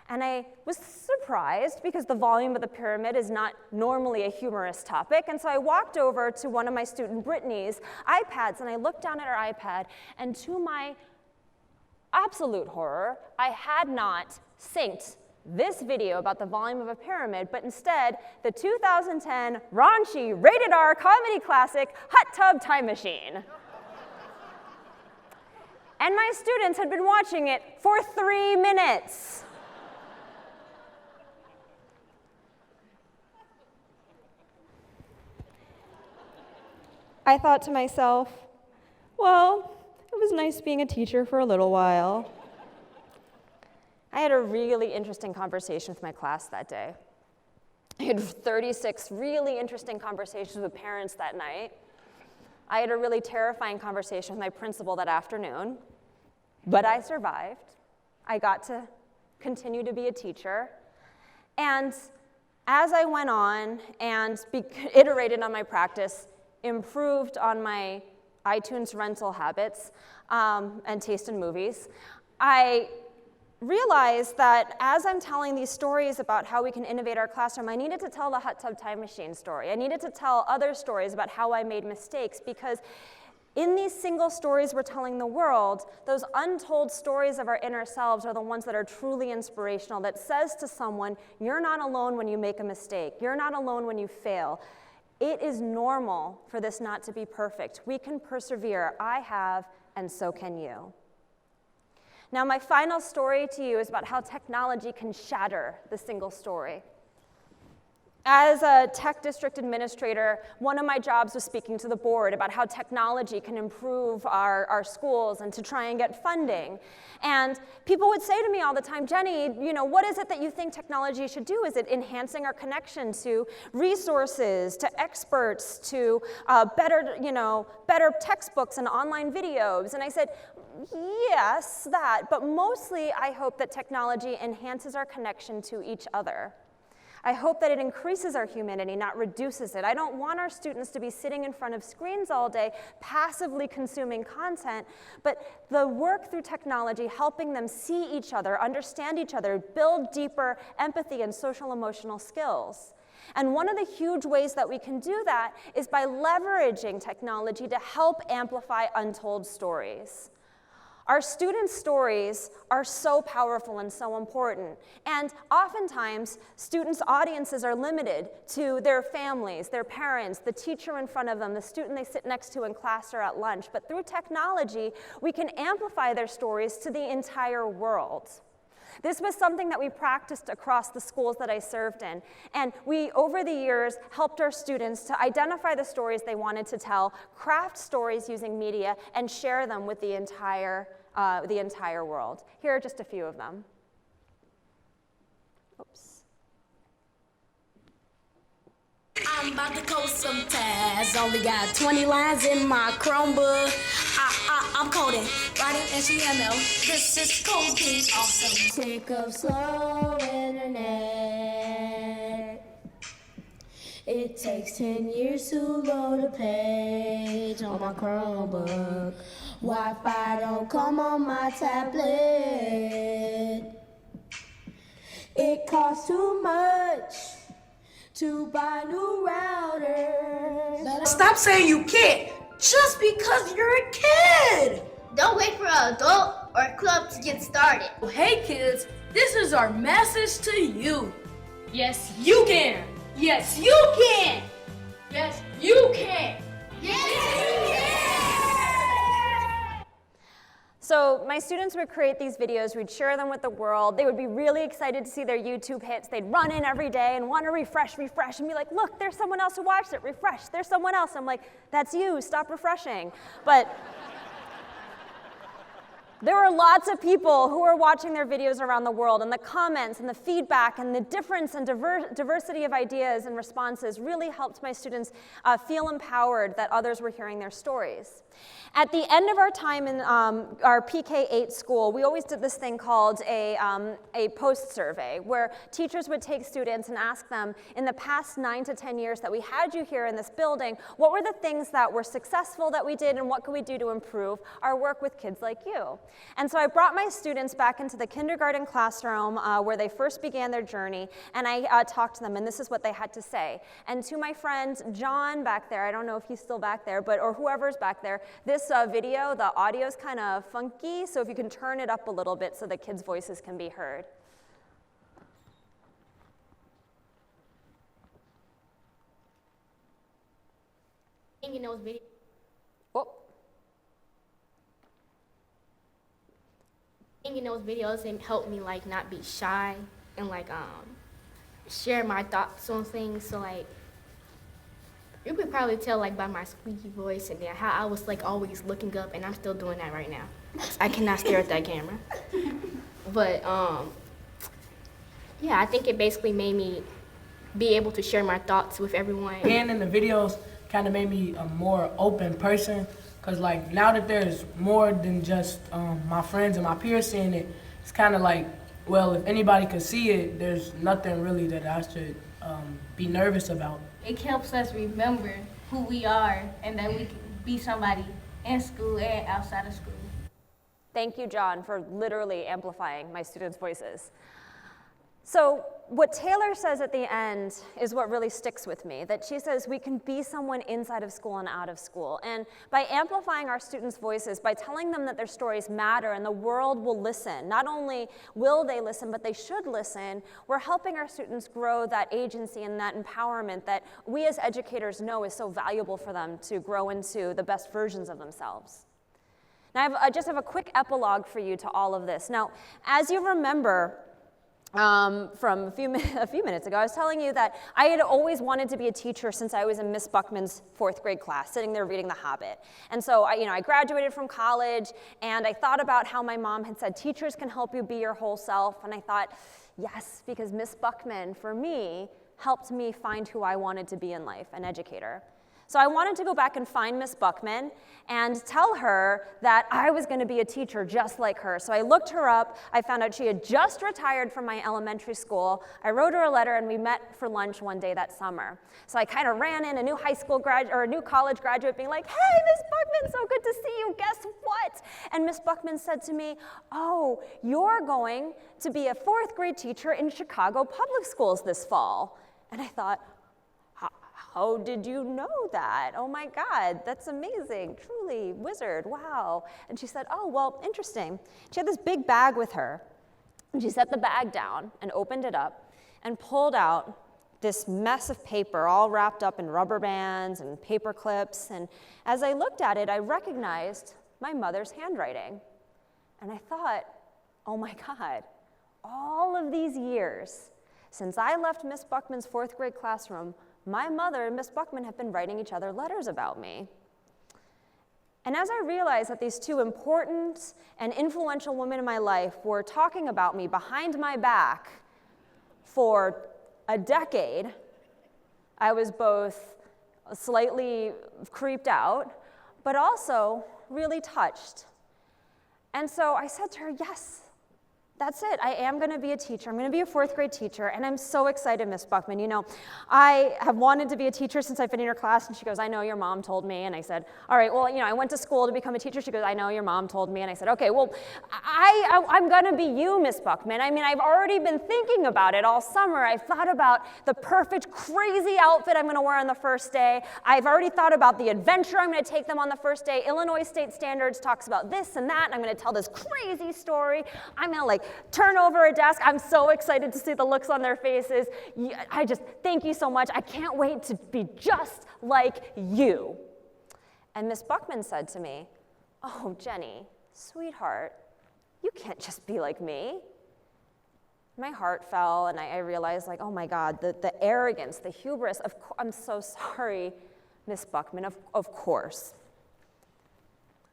And I was surprised because the volume of the pyramid is not normally a humorous topic, and so I walked over to one of my student Brittany's iPads, and I looked down at her iPad, and to my absolute horror, I had not synced this video about the volume of a pyramid, but instead the 2010 raunchy rated R comedy classic Hot Tub Time Machine. And my students had been watching it for 3 minutes. I thought to myself, well, it was nice being a teacher for a little while. I had a really interesting conversation with my class that day. I had 36 really interesting conversations with parents that night. I had a really terrifying conversation with my principal that afternoon, but I survived. I got to continue to be a teacher. And as I went on and iterated on my practice, improved on my iTunes rental habits and taste in movies, I realized that as I'm telling these stories about how we can innovate our classroom, I needed to tell the Hot Tub Time Machine story. I needed to tell other stories about how I made mistakes, because in these single stories we're telling the world, those untold stories of our inner selves are the ones that are truly inspirational, that says to someone, you're not alone when you make a mistake. You're not alone when you fail. It is normal for this not to be perfect. We can persevere. I have, and so can you. Now, my final story to you is about how technology can shatter the single story. As a tech district administrator, one of my jobs was speaking to the board about how technology can improve our schools and to try and get funding. And people would say to me all the time, Jenny, what is it that you think technology should do? Is it enhancing our connection to resources, to experts, to better textbooks and online videos? And I said, yes, that, but mostly I hope that technology enhances our connection to each other. I hope that it increases our humanity, not reduces it. I don't want our students to be sitting in front of screens all day, passively consuming content, but the work through technology, helping them see each other, understand each other, build deeper empathy and social emotional skills. And one of the huge ways that we can do that is by leveraging technology to help amplify untold stories. Our students' stories are so powerful and so important. And oftentimes, students' audiences are limited to their families, their parents, the teacher in front of them, the student they sit next to in class or at lunch. But through technology, we can amplify their stories to the entire world. This was something that we practiced across the schools that I served in. And we, over the years, helped our students to identify the stories they wanted to tell, craft stories using media, and share them with the entire world. Here are just a few of them. Oops. I'm about to code some tasks. Only got 20 lines in my Chromebook. I'm coding, writing HTML. This is coding awesome. Sick of slow internet. It takes 10 years to load a page on my Chromebook. Wi-Fi don't come on my tablet. It costs too much to buy new routers. Stop saying you can't just because you're a kid. Don't wait for an adult or a club to get started. Hey kids, this is our message to you. Yes, you can. Yes, you can. Yes, you can. Yes, you can. So my students would create these videos, we'd share them with the world. They would be really excited to see their YouTube hits. They'd run in every day and want to refresh, and be like, look, there's someone else who watched it, refresh, there's someone else. I'm like, that's you, stop refreshing. But there were lots of people who were watching their videos around the world, and the comments and the feedback and the difference and diversity of ideas and responses really helped my students feel empowered that others were hearing their stories. At the end of our time in our PK8 school, we always did this thing called a post survey, where teachers would take students and ask them, in the past 9 to 10 years that we had you here in this building, what were the things that were successful that we did, and what could we do to improve our work with kids like you? And so I brought my students back into the kindergarten classroom where they first began their journey, and I talked to them, and this is what they had to say. And to my friend John back there, I don't know if he's still back there, or whoever's back there, this video, the audio's kind of funky, so if you can turn it up a little bit so the kids' voices can be heard. In those videos. Whoop. In those videos, it helped me like not be shy and like share my thoughts on things. So like, you could probably tell like by my squeaky voice and then how I was like always looking up, and I'm still doing that right now. I cannot stare at that camera. But yeah, I think it basically made me be able to share my thoughts with everyone. And in the videos kind of made me a more open person, because like now that there's more than just my friends and my peers seeing it, it's kind of like, well, if anybody could see it, there's nothing really that I should be nervous about. It helps us remember who we are and that we can be somebody in school and outside of school. Thank you, John, for literally amplifying my students' voices. So what Taylor says at the end is what really sticks with me, that she says we can be someone inside of school and out of school. And by amplifying our students' voices, by telling them that their stories matter and the world will listen, not only will they listen, but they should listen, we're helping our students grow that agency and that empowerment that we as educators know is so valuable for them to grow into the best versions of themselves. Now I just have a quick epilogue for you to all of this. Now, as you remember, from a few minutes ago, I was telling you that I had always wanted to be a teacher since I was in Miss Buckman's 4th grade class, sitting there reading The Hobbit. And so I graduated from college, and I thought about how my mom had said, teachers can help you be your whole self. And I thought, yes, because Miss Buckman, for me, helped me find who I wanted to be in life, an educator. So I wanted to go back and find Miss Buckman and tell her that I was going to be a teacher just like her. So I looked her up. I found out she had just retired from my elementary school. I wrote her a letter, and we met for lunch one day that summer. So I kind of ran in, a new college graduate, being like, "Hey, Miss Buckman, so good to see you. Guess what?" And Miss Buckman said to me, "Oh, you're going to be a 4th grade teacher in Chicago public schools this fall." And I thought, how did you know that? Oh my God, that's amazing, truly, wizard, wow. And she said, oh, well, interesting. She had this big bag with her, and she set the bag down and opened it up and pulled out this mess of paper all wrapped up in rubber bands and paper clips. And as I looked at it, I recognized my mother's handwriting. And I thought, oh my God, all of these years, since I left Miss Buckman's 4th grade classroom, my mother and Miss Buckman have been writing each other letters about me. And as I realized that these two important and influential women in my life were talking about me behind my back for a decade, I was both slightly creeped out, but also really touched. And so I said to her, yes, that's it. I am going to be a teacher. I'm going to be a 4th grade teacher, and I'm so excited, Miss Buckman. You know, I have wanted to be a teacher since I've been in your class, and she goes, I know your mom told me. And I said, all right, well, you know, I went to school to become a teacher. She goes, I know your mom told me. And I said, okay, well, I'm going to be you, Miss Buckman. I mean, I've already been thinking about it all summer. I've thought about the perfect, crazy outfit I'm going to wear on the first day. I've already thought about the adventure I'm going to take them on the first day. Illinois State Standards talks about this and that, and I'm going to tell this crazy story. I'm going to, like, turn over a desk. I'm so excited to see the looks on their faces. I just thank you so much. I can't wait to be just like you. And Miss Buckman said to me, oh, Jennie, sweetheart, you can't just be like me. My heart fell, and I realized, like, oh my God, the arrogance, the hubris. I'm so sorry, Miss Buckman, of course.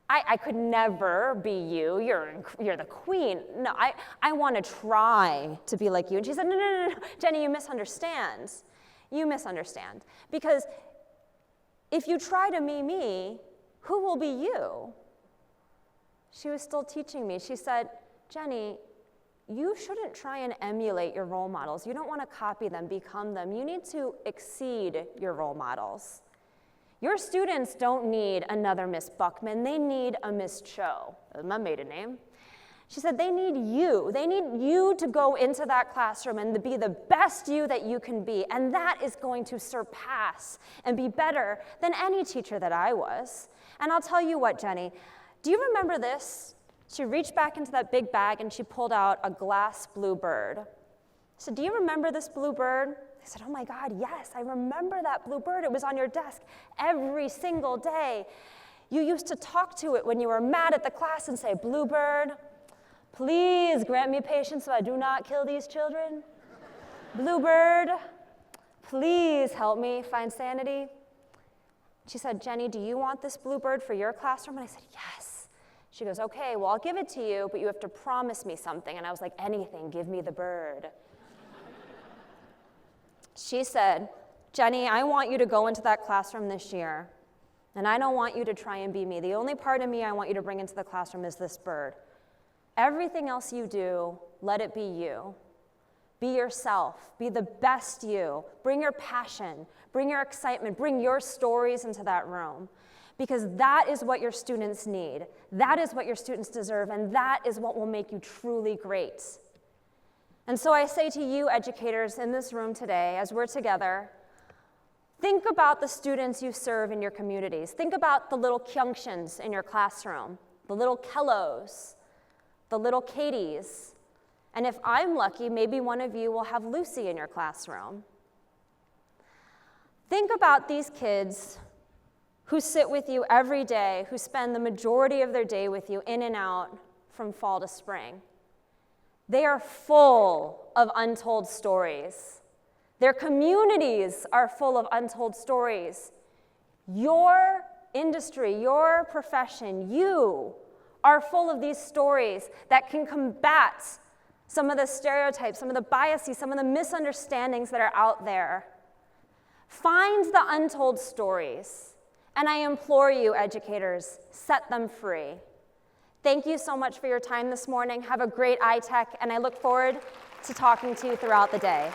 I could never be you. You're the queen. No, I want to try to be like you. And she said, no, Jennie, you misunderstand. You misunderstand. Because if you try to be me, who will be you? She was still teaching me. She said, Jennie, you shouldn't try and emulate your role models. You don't want to copy them, become them. You need to exceed your role models. Your students don't need another Miss Buckman. They need a Miss Cho, my maiden name. She said they need you. They need you to go into that classroom and to be the best you that you can be. And that is going to surpass and be better than any teacher that I was. And I'll tell you what, Jennie, do you remember this? She reached back into that big bag and she pulled out a glass blue bird. I said, do you remember this blue bird? I said, oh my God, yes, I remember that blue bird. It was on your desk every single day. You used to talk to it when you were mad at the class and say, Bluebird, please grant me patience so I do not kill these children. Bluebird, please help me find sanity. She said, Jennie, do you want this bluebird for your classroom? And I said, yes. She goes, okay, well, I'll give it to you, but you have to promise me something. And I was like, anything, give me the bird. She said, Jennie, I want you to go into that classroom this year, and I don't want you to try and be me. The only part of me I want you to bring into the classroom is this bird. Everything else you do, let it be you. Be yourself. Be the best you. Bring your passion. Bring your excitement. Bring your stories into that room, because that is what your students need. That is what your students deserve, and that is what will make you truly great. And so I say to you, educators in this room today, as we're together, think about the students you serve in your communities. Think about the little Kyungshins in your classroom, the little Kellos, the little Katies. And if I'm lucky, maybe one of you will have Lucy in your classroom. Think about these kids who sit with you every day, who spend the majority of their day with you in and out from fall to spring. They are full of untold stories. Their communities are full of untold stories. Your industry, your profession, you are full of these stories that can combat some of the stereotypes, some of the biases, some of the misunderstandings that are out there. Find the untold stories, and I implore you, educators, set them free. Thank you so much for your time this morning. Have a great ITEC, and I look forward to talking to you throughout the day.